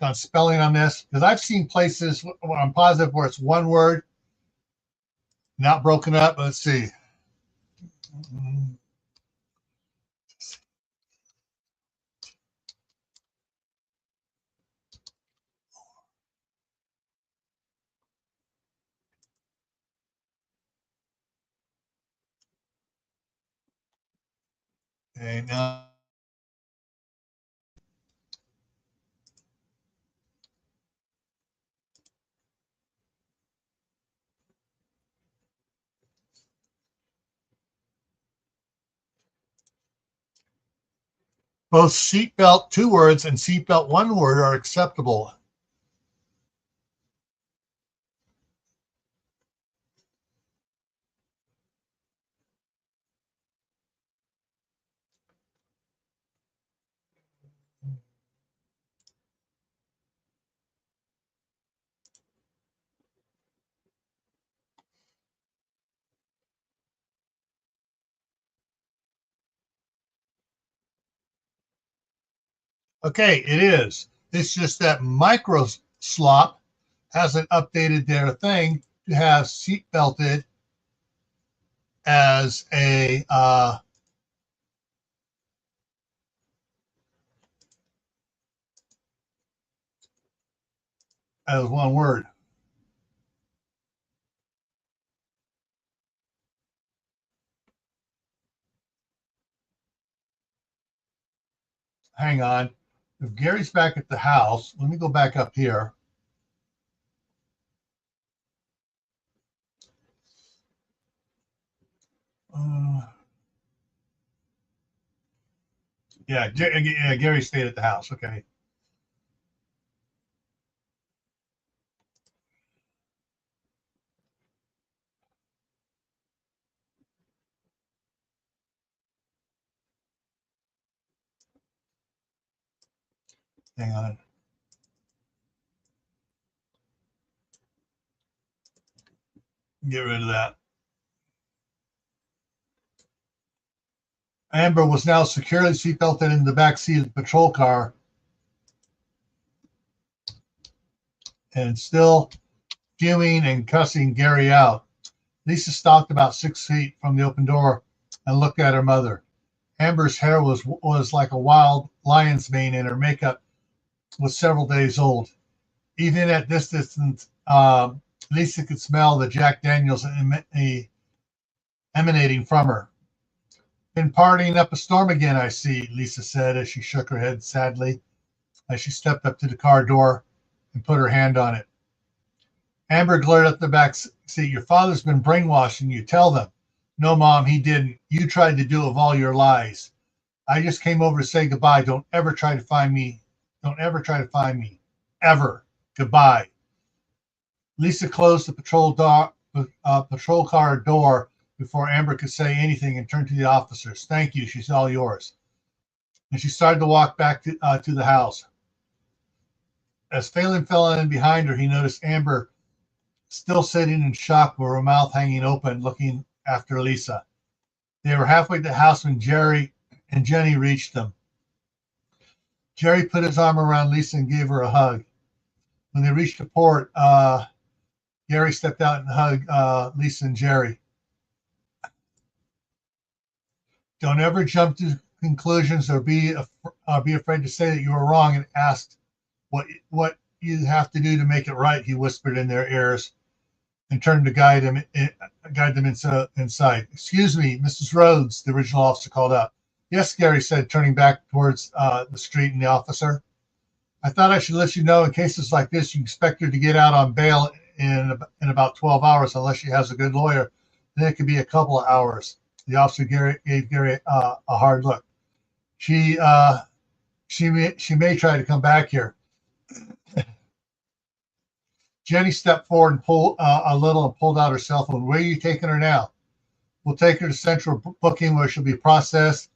on spelling on this because I've seen places where I'm positive where it's one word, not broken up. Let's see. Okay, now both seatbelt 2 words and seatbelt 1 word are acceptable. Okay, it is. It's just that Micro Slop hasn't updated their thing to have seatbelted as as one word. Hang on. If Gary's back at the house, let me go back up here. Yeah, Gary stayed at the house. Okay. Hang on. Get rid of that. Amber was now securely seatbelted in the back seat of the patrol car and still fuming and cussing Gary out. Lisa stalked about 6 feet from the open door and looked at her mother. Amber's hair was like a wild lion's mane, and her makeup was several days old. Even at this distance, Lisa could smell the Jack Daniels emanating from her. Been partying up a storm again, I see, Lisa said as she shook her head sadly as she stepped up to the car door and put her hand on it. Amber glared at the back seat. Your father's been brainwashing you. Tell them. No, Mom, he didn't. You tried to do it with all your lies. I just came over to say goodbye. Don't ever try to find me. Don't ever try to find me. Ever. Goodbye. Lisa closed the patrol car door before Amber could say anything and turned to the officers. Thank you. She's all yours. And she started to walk back to the house. As Phalen fell in behind her, he noticed Amber still sitting in shock with her mouth hanging open, looking after Lisa. They were halfway to the house when Jerry and Jenny reached them. Jerry put his arm around Lisa and gave her a hug. When they reached the port, Gary stepped out and hugged Lisa and Jerry. Don't ever jump to conclusions or be afraid to say that you were wrong and ask what you have to do to make it right, he whispered in their ears and turned to guide them inside. Excuse me, Mrs. Rhodes, the original officer called out. Yes, Gary said, turning back towards the street and the officer. I thought I should let you know in cases like this, you expect her to get out on bail in about 12 hours unless she has a good lawyer. Then it could be a couple of hours. The officer gave Gary a hard look. She may try to come back here. Jenny stepped forward and pulled a little and pulled out her cell phone. Where are you taking her now? We'll take her to central booking where she'll be processed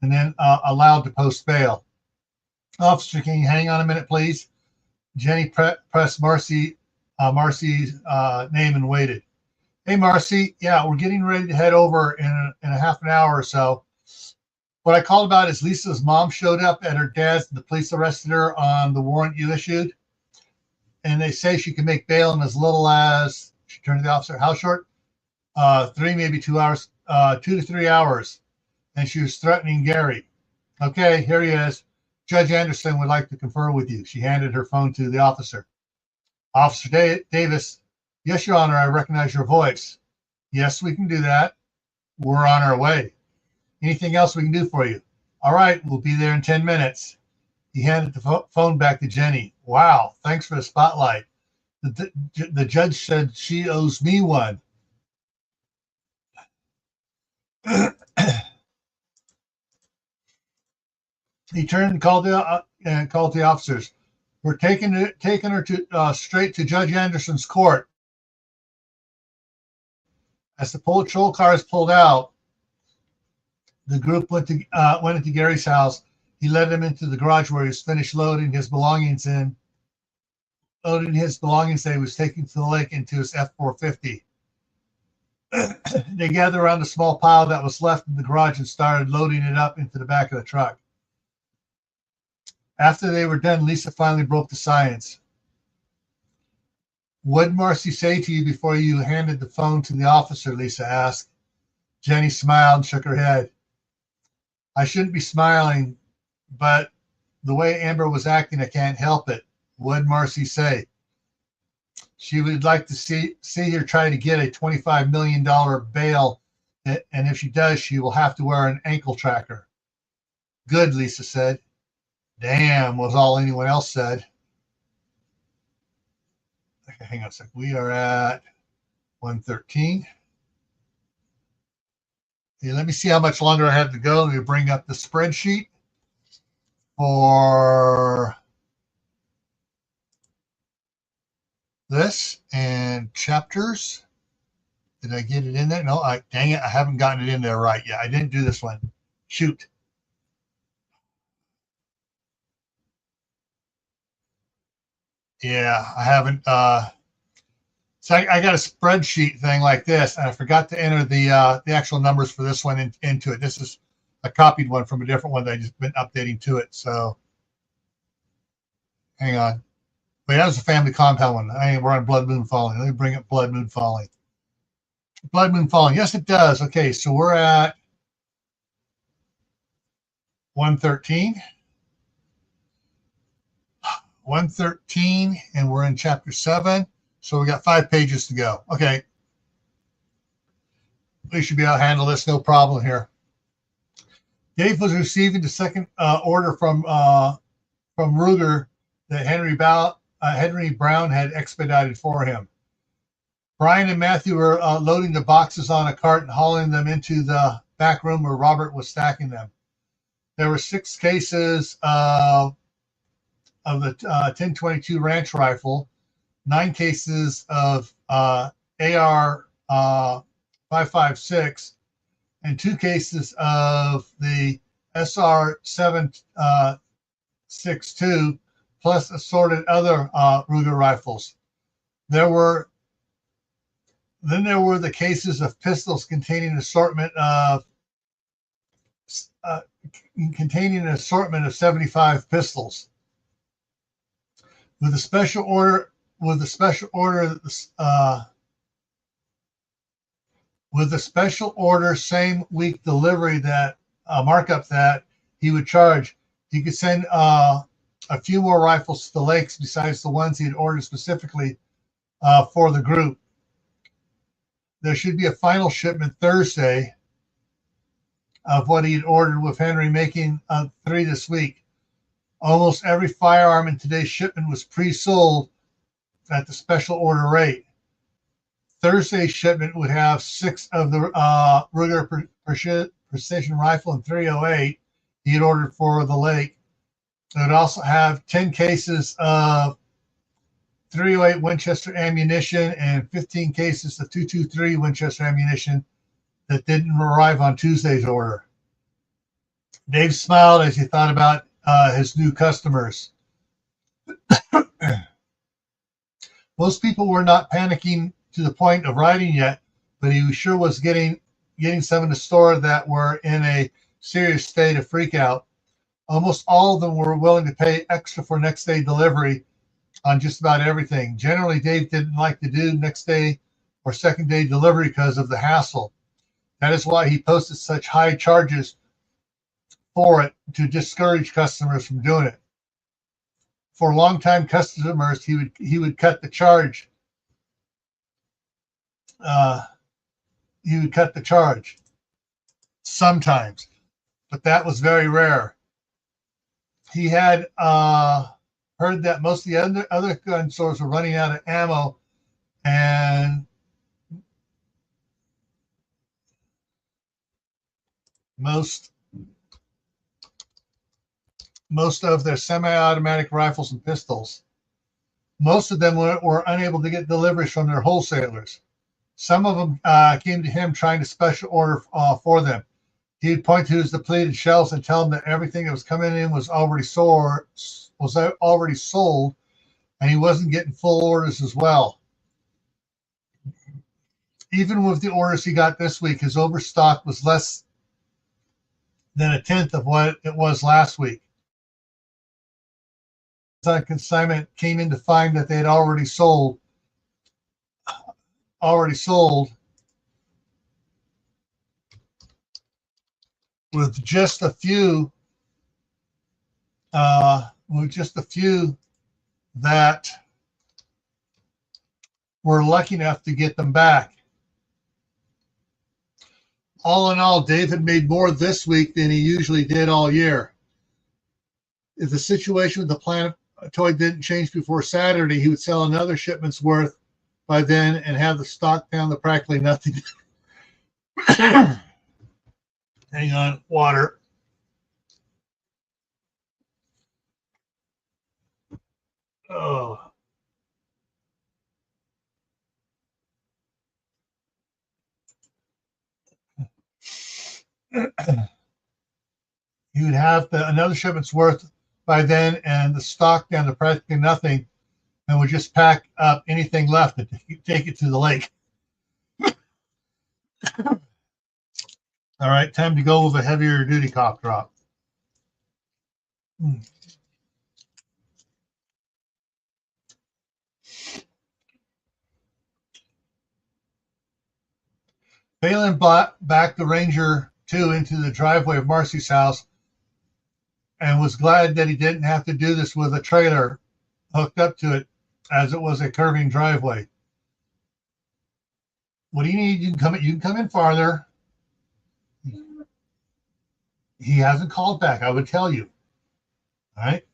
and then allowed to post bail. Officer, can you hang on a minute, please? Jenny pressed Marcy's name and waited. Hey, Marcy. Yeah, we're getting ready to head over in a half an hour or so. What I called about is Lisa's mom showed up at her dad's. The police arrested her on the warrant you issued. And they say she can make bail in as little as, she turned to the officer, how short? 3, maybe 2 hours, 2 to 3 hours. And she was threatening Gary. Okay, here he is. Judge Anderson would like to confer with you. She handed her phone to the officer. Officer Davis, yes, Your Honor, I recognize your voice. Yes, we can do that. We're on our way. Anything else we can do for you? All right, we'll be there in 10 minutes. He handed the phone back to Jenny. Wow, thanks for the spotlight. The judge said she owes me one. He turned and called the officers. We're taking her to straight to Judge Anderson's court. As the patrol cars pulled out, the group went into Gary's house. He led them into the garage where he was finished loading his belongings that he was taking to the lake into his F-450. They gathered around the small pile that was left in the garage and started loading it up into the back of the truck. After they were done, Lisa finally broke the silence. What did Marcy say to you before you handed the phone to the officer? Lisa asked. Jenny smiled and shook her head. I shouldn't be smiling, but the way Amber was acting, I can't help it. What did Marcy say? She would like to see her try to get a $25 million bail, and if she does, she will have to wear an ankle tracker. Good, Lisa said. Damn, was all anyone else said. Okay, hang on a sec. We are at 113. Okay, let me see how much longer I have to go. Let me bring up the spreadsheet for this and chapters. Did I get it in there? No, dang it, I haven't gotten it in there right yet. I didn't do this one. Shoot. Yeah, I haven't. So I got a spreadsheet thing like this, and I forgot to enter the actual numbers for this one into it. This is a copied one from a different one that I just been updating to it. So hang on. Wait, that was a family compound one. We're on Blood Moon Falling. Let me bring up Blood Moon Falling. Blood Moon Falling. Yes, it does. Okay, so we're at 113. 113, and we're in chapter 7. So we got 5 pages to go. Okay. We should be able to handle this, no problem here. Dave was receiving the second order from Ruger that Henry Brown had expedited for him. Brian and Matthew were loading the boxes on a cart and hauling them into the back room where Robert was stacking them. There were 6 cases of the 1022 Ranch rifle, 9 cases of AR 5.56, and 2 cases of the SR 7.62, plus assorted other Ruger rifles. There were the cases of pistols containing an assortment of 75 pistols. With a special order same week delivery that markup that he would charge, he could send a few more rifles to the lakes besides the ones he had ordered specifically for the group. There should be a final shipment Thursday. of what he'd ordered, with Henry making 3 this week. Almost every firearm in today's shipment was pre-sold at the special order rate. Thursday's shipment would have 6 of the Ruger Precision Rifle and 308 he had ordered for the lake. It would also have 10 cases of 308 Winchester ammunition and 15 cases of 223 Winchester ammunition that didn't arrive on Tuesday's order. Dave smiled as he thought about his new customers. Most people were not panicking to the point of writing yet, but he sure was getting some in the store that were in a serious state of freak out. Almost all of them were willing to pay extra for next day delivery on just about everything. Generally, Dave didn't like to do next day or second day delivery because of the hassle. That is why he posted such high charges for it, to discourage customers from doing it. For longtime customers, he would cut the charge. He would cut the charge sometimes, but that was very rare. He had heard that most of the other gun stores were running out of ammo, and most of their semi-automatic rifles and pistols. Most of them were unable to get deliveries from their wholesalers. Some of them came to him trying to special order for them. He'd point to his depleted shelves and tell them that everything that was coming in was already sold, and he wasn't getting full orders as well. Even with the orders he got this week, his overstock was less than a tenth of what it was last week. On consignment came in to find that they had already sold with just a few that were lucky enough to get them back. All in all, David made more this week than he usually did all year. If the situation with the Planet Toy didn't change before Saturday, he would sell another shipment's worth by then and have the stock down to practically nothing. Hang on, water. Oh. He would have another shipment's worth by then and the stock down to practically nothing, and would just pack up anything left and take it to the lake. All right, time to go with a heavier duty cough drop. Phalen backed the Ranger 2 into the driveway of Marcy's house and was glad that he didn't have to do this with a trailer hooked up to it, as it was a curving driveway. What do you need? You can come in farther. He hasn't called back, I would tell you. All right.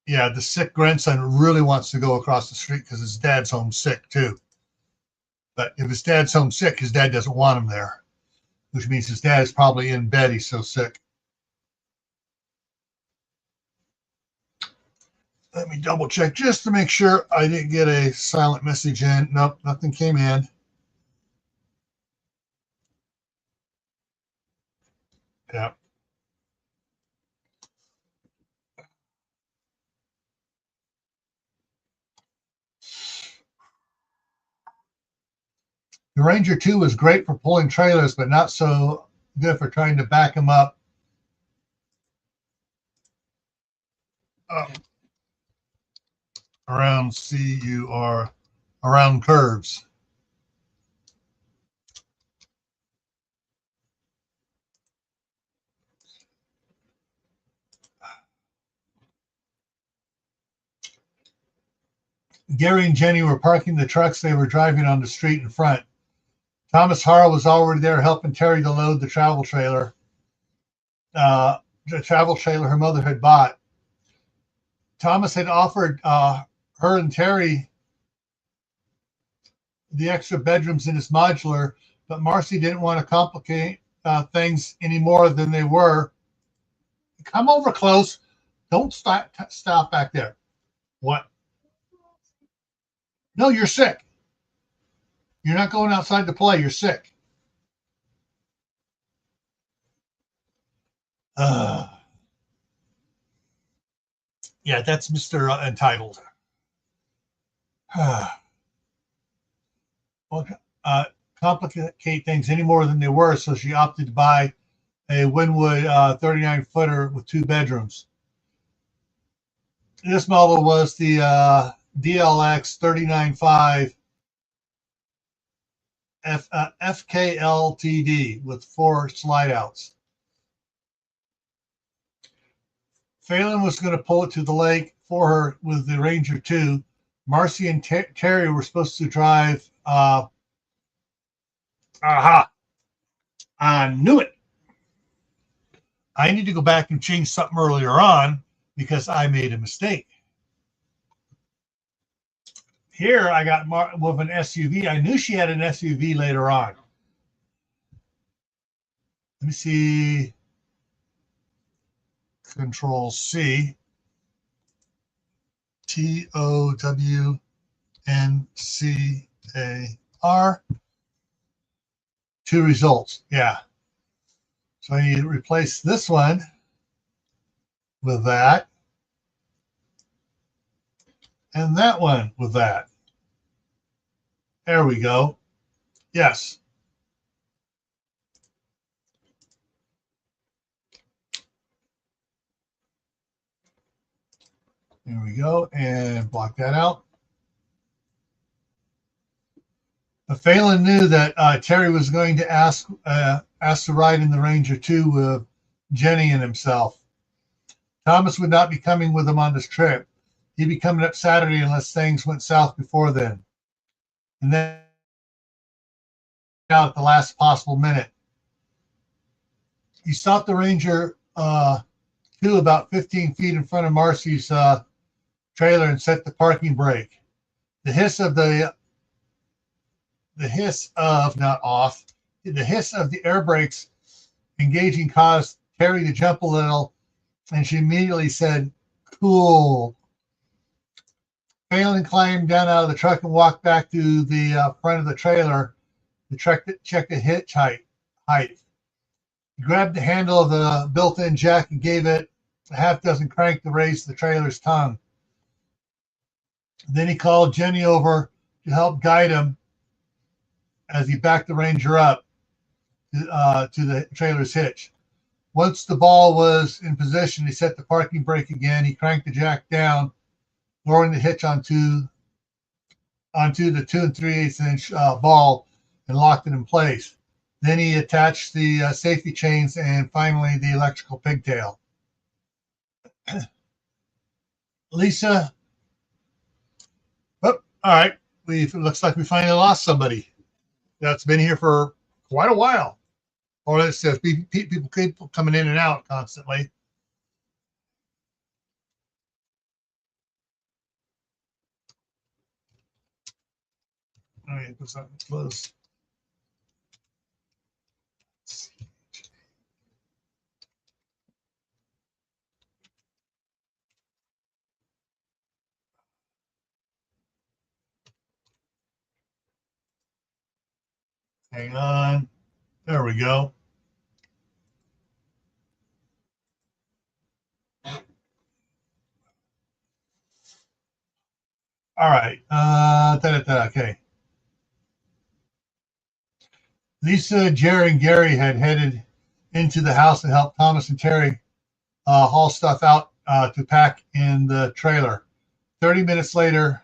Yeah, the sick grandson really wants to go across the street because his dad's home sick too. But if his dad's home sick, his dad doesn't want him there, which means his dad is probably in bed. He's so sick. Let me double check just to make sure I didn't get a silent message in. Nope, nothing came in. Yeah. The Ranger 2 was great for pulling trailers, but not so good for trying to back them up around around curves. Gary and Jenny were parking the trucks they were driving on the street in front. Thomas Harrow was already there helping Terry to load the travel trailer. The travel trailer her mother had bought. Thomas had offered her and Terry the extra bedrooms in his modular, but Marcy didn't want to complicate things any more than they were. Come over close. Don't stop back there. What? No, you're sick. You're not going outside to play. You're sick. Yeah, that's Mr. Entitled. Well, complicate things any more than they were, so she opted to buy a Winwood 39-footer with 2 bedrooms. This model was the DLX 39.5 FKLTD with 4 slide outs. Phalen was going to pull it to the lake for her with the Ranger 2. Marcy and Terry were supposed to drive. I knew it. I need to go back and change something earlier on because I made a mistake. Here I got with an SUV. I knew she had an SUV later on. Let me see. Control C. TOWNCAR. 2 results. Yeah. So I need to replace this one with that. And that one with that. There we go. Yes. There we go. And block that out. But Phalen knew that Terry was going to ask to ride in the Ranger 2 with Jenny and himself. Thomas would not be coming with him on this trip. He'd be coming up Saturday unless things went south before then. And then out at the last possible minute. He stopped the Ranger 2 about 15 feet in front of Marcy's trailer and set the parking brake. The hiss of the air brakes engaging caused Terry to jump a little, and she immediately said, "Cool." Phalen climbed down out of the truck and walked back to the front of the trailer to check the hitch height. He grabbed the handle of the built-in jack and gave it a half-dozen crank to raise the trailer's tongue. Then he called Jenny over to help guide him as he backed the Ranger up to the trailer's hitch. Once the ball was in position, he set the parking brake again. He cranked the jack down, lowering the hitch onto the 2 3/8 inch ball and locked it in place. Then he attached the safety chains and finally the electrical pigtail. Lisa, oh, all right. It looks like we finally lost somebody that's been here for quite a while. Or it says people coming in and out constantly. All right, let's close. Hang on. There we go. All right. Okay. Lisa, Jerry, and Gary had headed into the house and helped Thomas and Terry haul stuff out to pack in the trailer. 30 minutes later,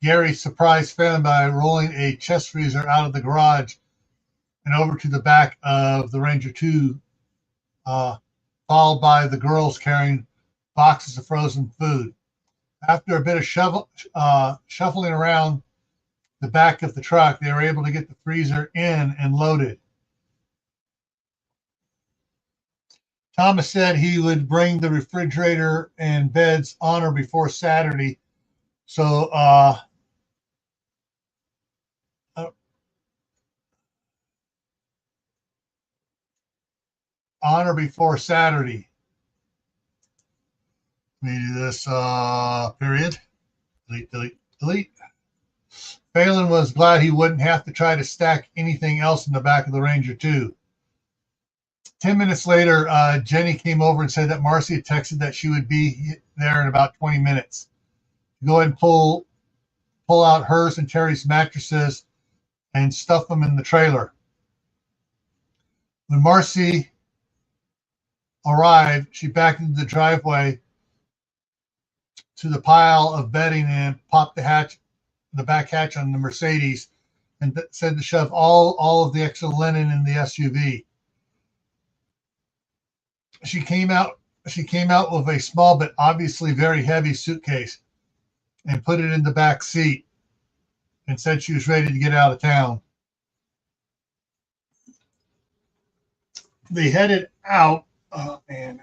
Gary surprised Phalen by rolling a chest freezer out of the garage and over to the back of the Ranger 2, followed by the girls carrying boxes of frozen food. After a bit of shuffling around, the back of the truck. They were able to get the freezer in and loaded. Thomas said he would bring the refrigerator and beds on or before Saturday. So, on or before Saturday. Let me do this, period. Delete, delete, delete. Phalen was glad he wouldn't have to try to stack anything else in the back of the Ranger, too. 10 minutes later, Jenny came over and said that Marcy had texted that she would be there in about 20 minutes. Go ahead and pull out hers and Terry's mattresses and stuff them in the trailer. When Marcy arrived, she backed into the driveway to the pile of bedding and popped the back hatch on the Mercedes, and said to shove all of the extra linen in the SUV. She came out with a small but obviously very heavy suitcase and put it in the back seat and said she was ready to get out of town. They headed out. Oh, man.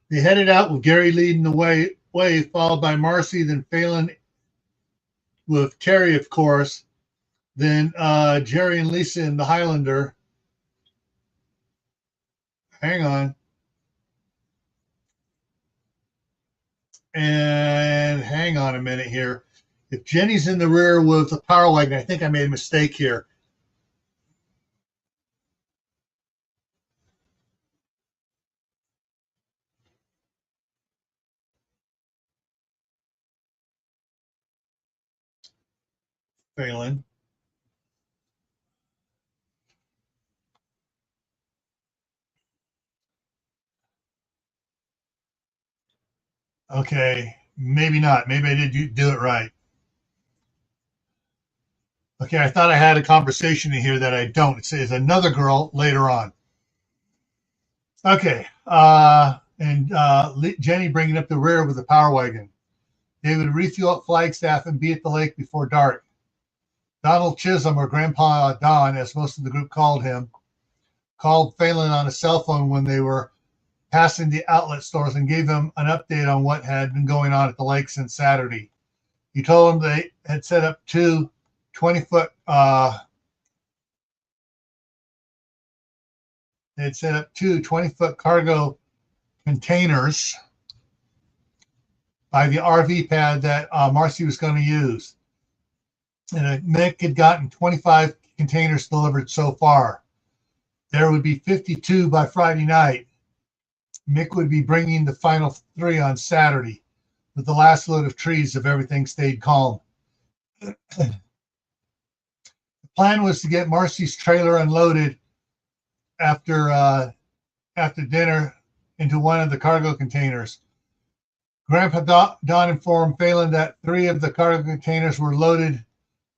They headed out with Gary leading the way, followed by Marcy, then Phalen with Terry, of course, then Jerry and Lisa in the Highlander. Hang on. And hang on a minute here. If Jenny's in the rear with the power wagon, I think I made a mistake here. Phalen. Okay, maybe not. Maybe I did do it right. Okay, I thought I had a conversation in here that I don't. It says another girl later on. Okay, Jenny bringing up the rear with the power wagon. They would refuel at Flagstaff and be at the lake before dark. Donald Chisholm, or Grandpa Don, as most of the group called him, called Phalen on a cell phone when they were passing the outlet stores and gave him an update on what had been going on at the lake since Saturday. He told him they had set up two 20-foot they had set up two 20-foot cargo containers by the RV pad that Marcy was going to use. And Mick had gotten 25 containers delivered so far. There would be 52 by Friday night. Mick would be bringing the final 3 on Saturday with the last load of trees if everything stayed calm. The plan was to get Marcy's trailer unloaded after dinner into one of the cargo containers. Grandpa Don informed Phalen that 3 of the cargo containers were loaded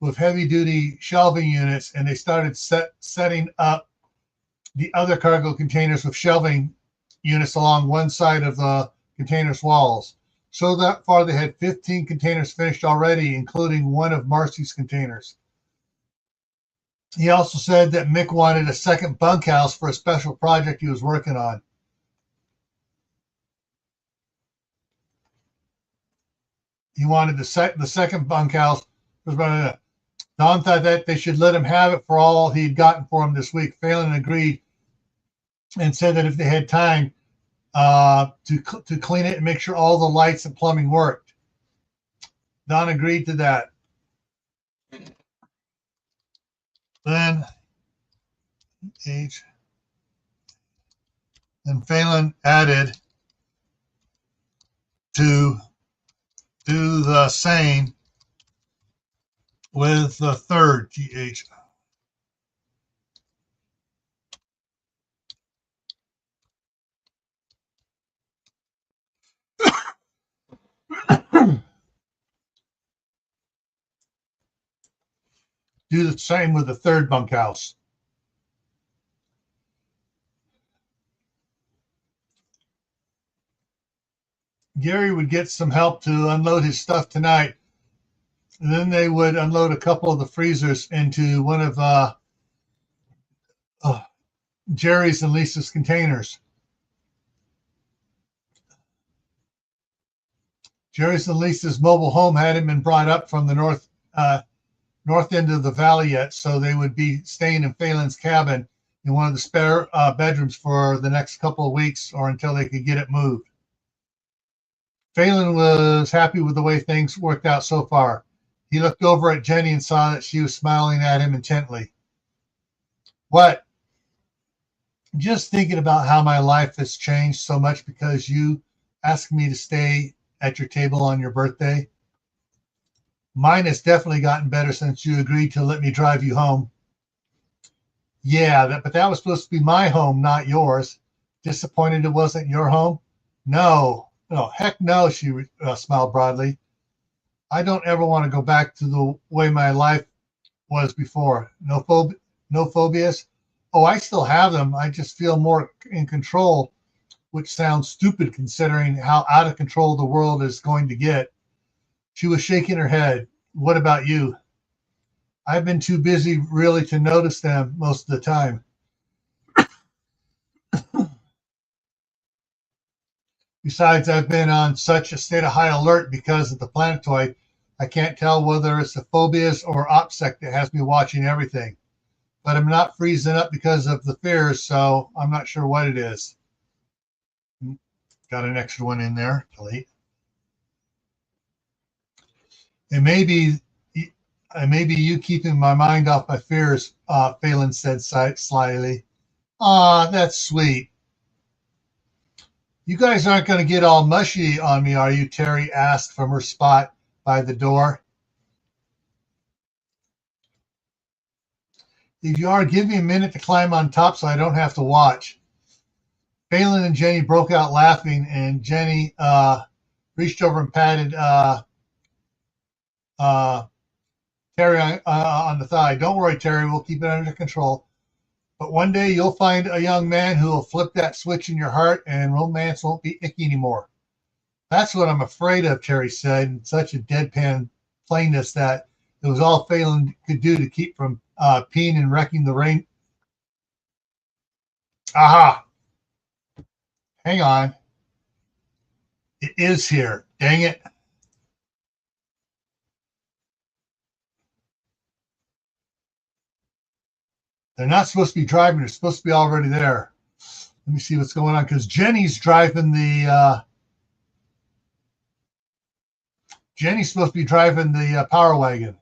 with heavy-duty shelving units, and they started setting up the other cargo containers with shelving units along one side of the container's walls. So that far, they had 15 containers finished already, including one of Marcy's containers. He also said that Mick wanted a second bunkhouse for a special project he was working on. He wanted the second bunkhouse. Don thought that they should let him have it for all he'd gotten for him this week. Phalen agreed and said that if they had time to clean it and make sure all the lights and plumbing worked. Don agreed to that. Then Phalen added to do the same with the third GH. Do the same with the third bunkhouse. Gary would get some help to unload his stuff tonight. And then they would unload a couple of the freezers into one of uh, Jerry's and Lisa's containers. Jerry's and Lisa's mobile home hadn't been brought up from the north end of the valley yet, so they would be staying in Phalen's cabin in one of the spare bedrooms for the next couple of weeks or until they could get it moved. Phalen was happy with the way things worked out so far. He looked over at Jenny and saw that she was smiling at him intently. What? Just thinking about how my life has changed so much because you asked me to stay at your table on your birthday. Mine has definitely gotten better since you agreed to let me drive you home. Yeah, but that was supposed to be my home, not yours. Disappointed it wasn't your home? No, heck no, she smiled broadly. I don't ever want to go back to the way my life was before. No phobias? Oh, I still have them. I just feel more in control, which sounds stupid considering how out of control the world is going to get. She was shaking her head. What about you? I've been too busy really to notice them most of the time. Besides, I've been on such a state of high alert because of the planetoid. I can't tell whether it's the phobias or OPSEC that has me watching everything. But I'm not freezing up because of the fears, so I'm not sure what it is. Got an extra one in there. Delete. It may be you keeping my mind off my fears, Phalen said slyly. Ah, that's sweet. You guys aren't going to get all mushy on me, are you? Terry asked from her spot by the door. If you are, give me a minute to climb on top so I don't have to watch. Phalen and Jenny broke out laughing, and Jenny reached over and patted Terry on the thigh. Don't worry, Terry, we'll keep it under control. But one day you'll find a young man who will flip that switch in your heart and romance won't be icky anymore. That's what I'm afraid of, Terry said in such a deadpan plainness that it was all Phalen could do to keep from peeing and wrecking the rain. Aha! Hang on. It is here. Dang it. They're not supposed to be driving. They're supposed to be already there. Let me see what's going on because Jenny's driving the Jenny's supposed to be driving the power wagon.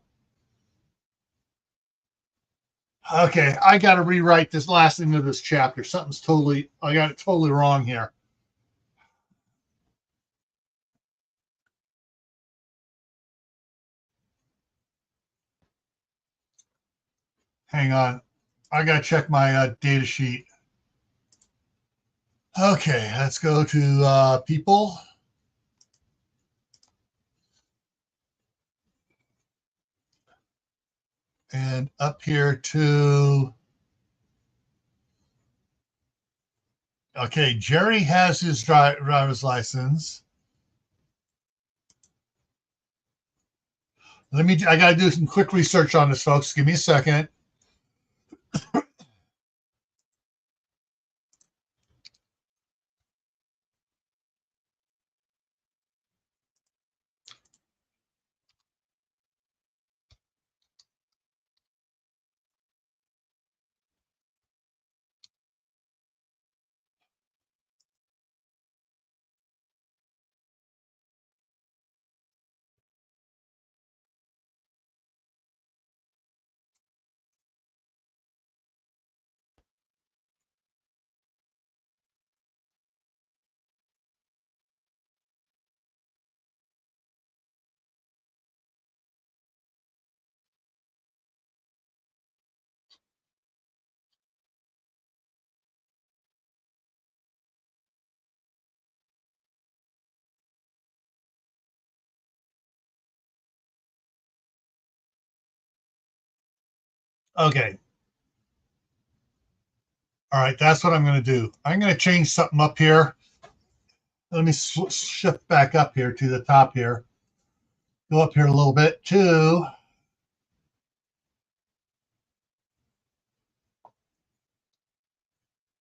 Okay, I got to rewrite this last end of this chapter. I got it totally wrong here. Hang on. I got to check my data sheet. Okay, let's go to people. And up here to, okay, Jerry has his driver's license. I got to do some quick research on this, folks. Give me a second. Okay. All right, that's what I'm going to do. I'm going to change something up here. Let me shift back up here to the top here. Go up here a little bit too.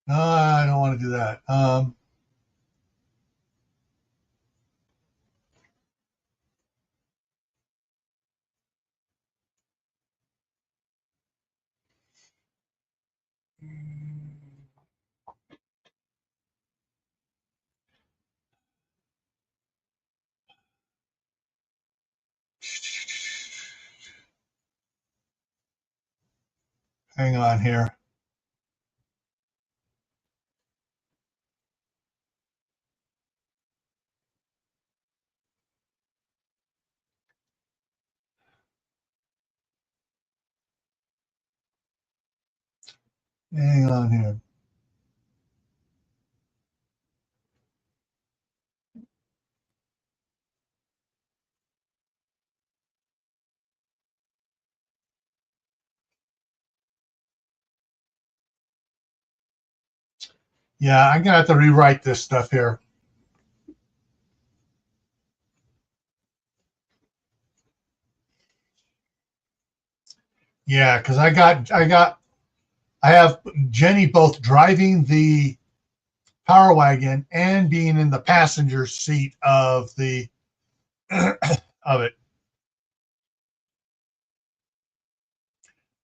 I don't want to do that. Hang on here. Hang on here. Yeah, I'm gonna have to rewrite this stuff here. Yeah, because I have Jenny both driving the Power Wagon and being in the passenger seat of the of it.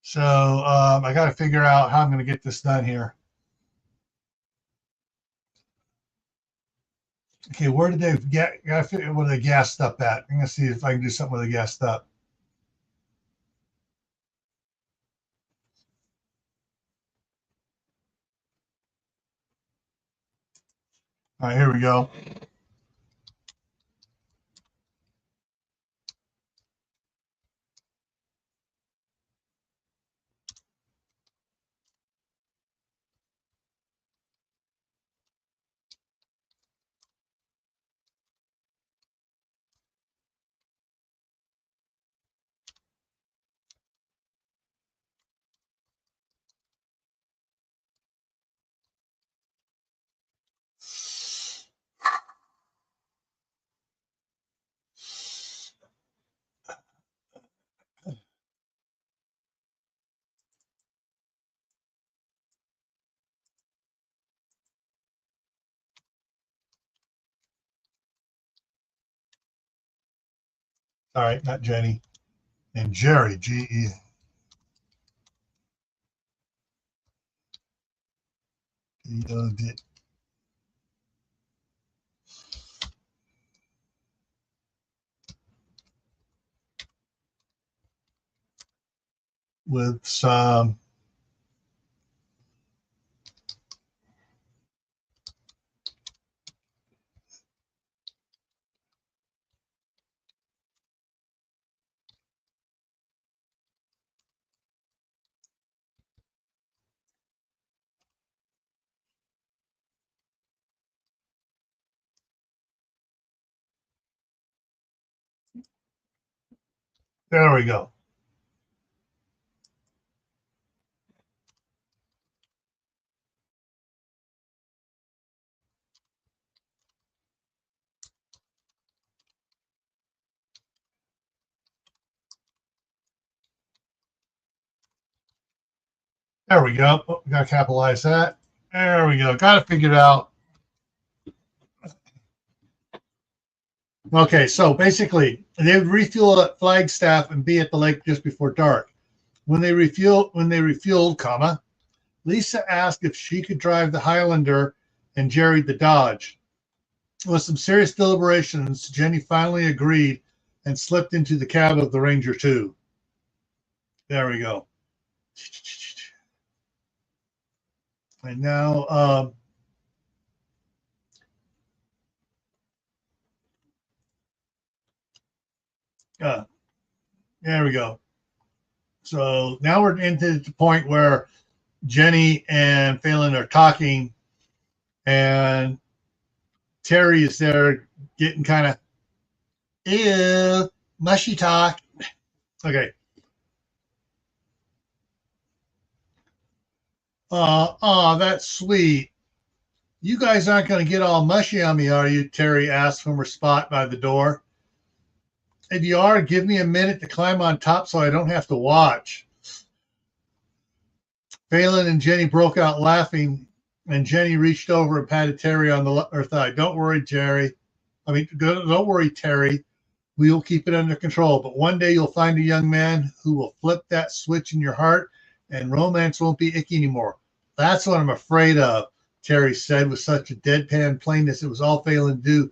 So I got to figure out how I'm going to get this done here. Okay, where did they get? Got to figure where they gassed up at. I'm going to see if I can do something with the gassed up. All right, here we go. All right, not Jenny and Jerry. GE. With some. There we go. There we go. Oh, we got to capitalize that. There we go. Got to figure it out. Okay, so basically, they would refuel at Flagstaff and be at the lake just before dark. When they refueled, comma, Lisa asked if she could drive the Highlander and Jerry the Dodge. With some serious deliberations, Jenny finally agreed and slipped into the cab of the Ranger 2. There we go. And now, there we go. So now we're into the point where Jenny and Phalen are talking, and Terry is there getting kind of, ew, mushy talk. Okay. That's sweet. You guys aren't going to get all mushy on me, are you? Terry asked from her spot by the door. If you are, give me a minute to climb on top so I don't have to watch. Phalen and Jenny broke out laughing, and Jenny reached over and patted Terry on her thigh. Don't worry, Terry. Don't worry, Terry. We will keep it under control. But one day you'll find a young man who will flip that switch in your heart, and romance won't be icky anymore. That's what I'm afraid of, Terry said with such a deadpan plainness. It was all Phalen do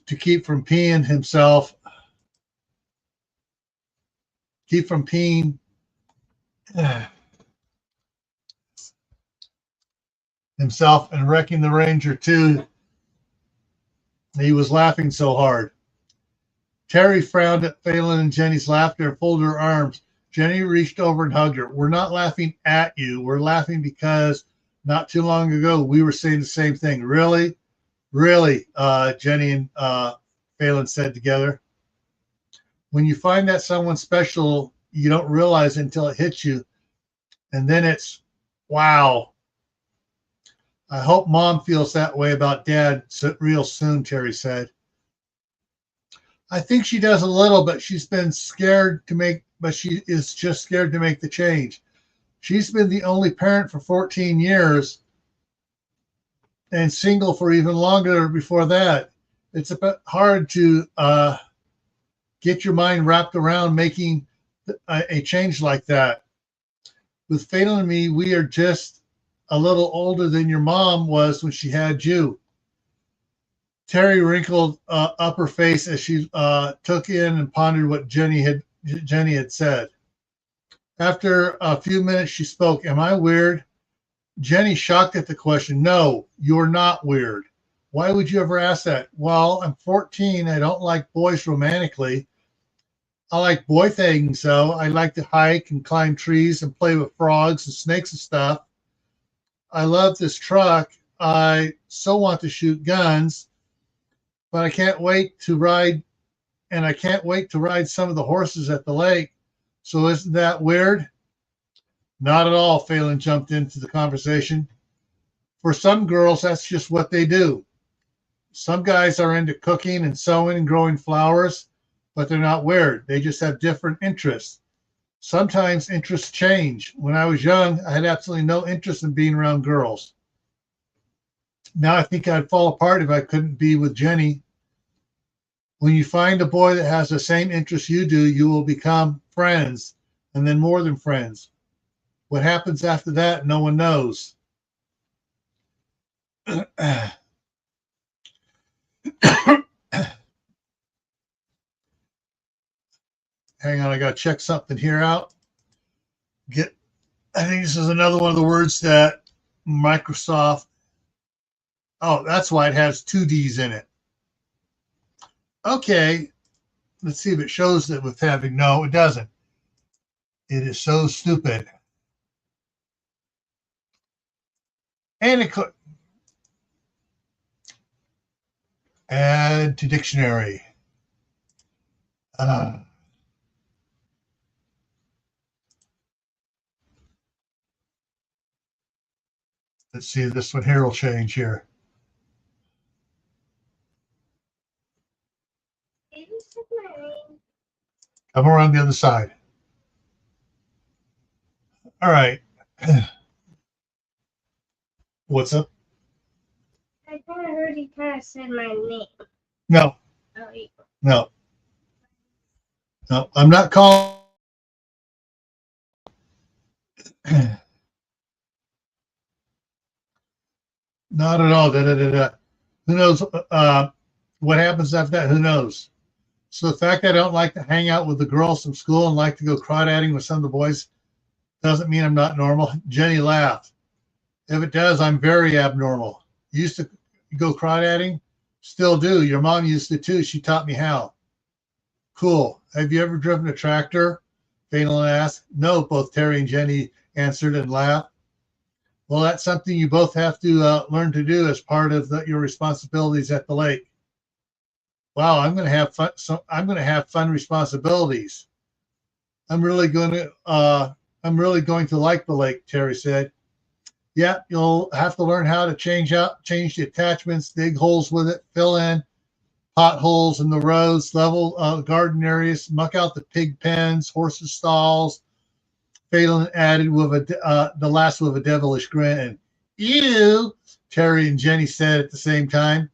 to keep from peeing himself. Keep from peeing himself and wrecking the Ranger too. He was laughing so hard. Terry frowned at Phalen and Jenny's laughter and folded her arms. Jenny reached over and hugged her. We're not laughing at you. We're laughing because not too long ago we were saying the same thing. Really? Really, Jenny and Phalen said together. When you find that someone special, you don't realize it until it hits you. And then it's, wow. I hope Mom feels that way about Dad real soon, Terry said. I think she does a little, but she is just scared to make the change. She's been the only parent for 14 years and single for even longer before that. It's a bit hard to get your mind wrapped around making a change like that. With Phalen and me, we are just a little older than your mom was when she had you. Terry wrinkled up her face as she took in and pondered what Jenny had said. After a few minutes, she spoke. Am I weird? Jenny, shocked at the question. No, you're not weird. Why would you ever ask that? Well, I'm 14. I don't like boys romantically. I like boy things, though. I like to hike and climb trees and play with frogs and snakes and stuff. I love this truck. I so want to shoot guns, but I can't wait to ride, and I can't wait to ride some of the horses at the lake. So isn't that weird? Not at all, Phalen jumped into the conversation. For some girls, that's just what they do. Some guys are into cooking and sewing and growing flowers, but they're not weird. They just have different interests. Sometimes interests change. When I was young, I had absolutely no interest in being around girls. Now I think I'd fall apart if I couldn't be with Jenny. When you find a boy that has the same interests you do, you will become friends, and then more than friends. What happens after that, no one knows. Hang on, I got to check something here out. I think this is another one of the words that Microsoft. Oh, that's why it has two D's in it. Okay, let's see if it shows that with having. No, it doesn't. It is so stupid. And it could add to dictionary. Let's see, this one here will change here. Come around the other side. All right. What's up? I kind of heard he kind of said my name. No. Oh, No. No, I'm not calling. Not at all. Who knows what happens after that? Who knows? So the fact that I don't like to hang out with the girls from school and like to go crawdadding with some of the boys doesn't mean I'm not normal. Jenny laughed. If it does, I'm very abnormal. You used to go crawdadding? Still do. Your mom used to too. She taught me how. Cool. Have you ever driven a tractor? Phalen asked. No, both Terry and Jenny answered and laughed. Well, that's something you both have to learn to do as part of your responsibilities at the lake. Wow, I'm going to have fun. So I'm going to have fun responsibilities. I'm really going to like the lake, Terry said. Yeah, you'll have to learn how to change the attachments, dig holes with it, fill in potholes in the roads, level garden areas, muck out the pig pens, horses stalls. Phalen added with the last with a devilish grin. And ew, Terry and Jenny said at the same time.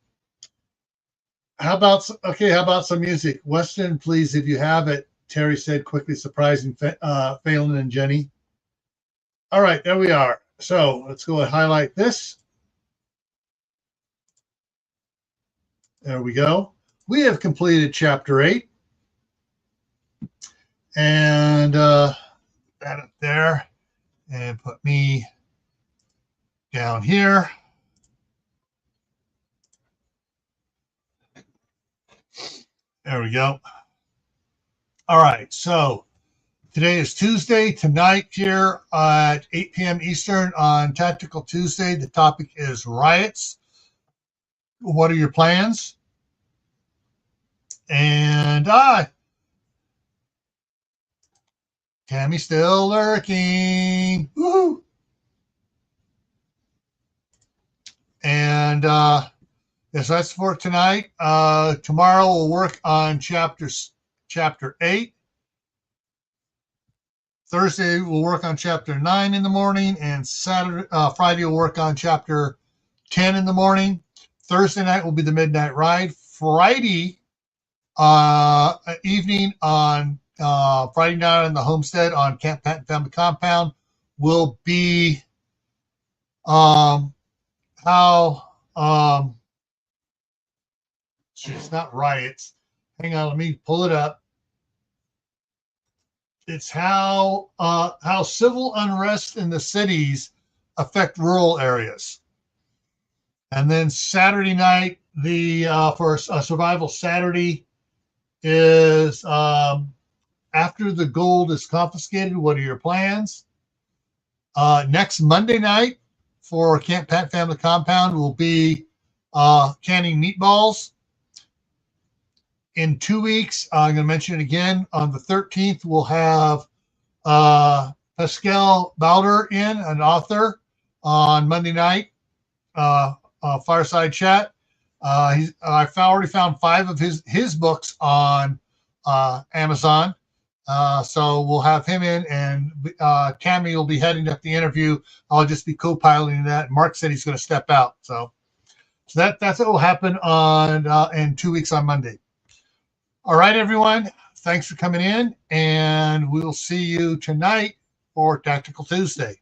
How about some music? Weston, please, if you have it, Terry said quickly, surprising Phalen and Jenny. All right, there we are. So let's go and highlight this. There we go. We have completed chapter 8. And that up there. And put me down here. There we go. All right, so today is Tuesday. Tonight here at 8 p.m. Eastern on Tactical Tuesday, the topic is riots. What are your plans? And Tammy's still lurking. Woohoo! And yes, that's for tonight. Tomorrow we'll work on chapter 8. Thursday we'll work on chapter 9 in the morning, and Friday we'll work on chapter 10 in the morning. Thursday night will be the midnight ride. Friday evening on Friday night on the homestead on Camp Patton Family Compound will be it's not riots. Hang on, let me pull it up. It's how civil unrest in the cities affect rural areas. And then Saturday night, for a survival Saturday is after the gold is confiscated, what are your plans? Next Monday night for Camp Pat Family Compound will be canning meatballs. In 2 weeks, I'm going to mention it again. On the 13th, we'll have Pascal Bowder in, an author, on Monday night, fireside chat. I've already found 5 of his books on Amazon. So we'll have him in, and Tammy will be heading up the interview. I'll just be co-piloting that. Mark said he's going to step out. So that's what will happen in 2 weeks on Monday. All right, everyone. Thanks for coming in, and we'll see you tonight for Tactical Tuesday.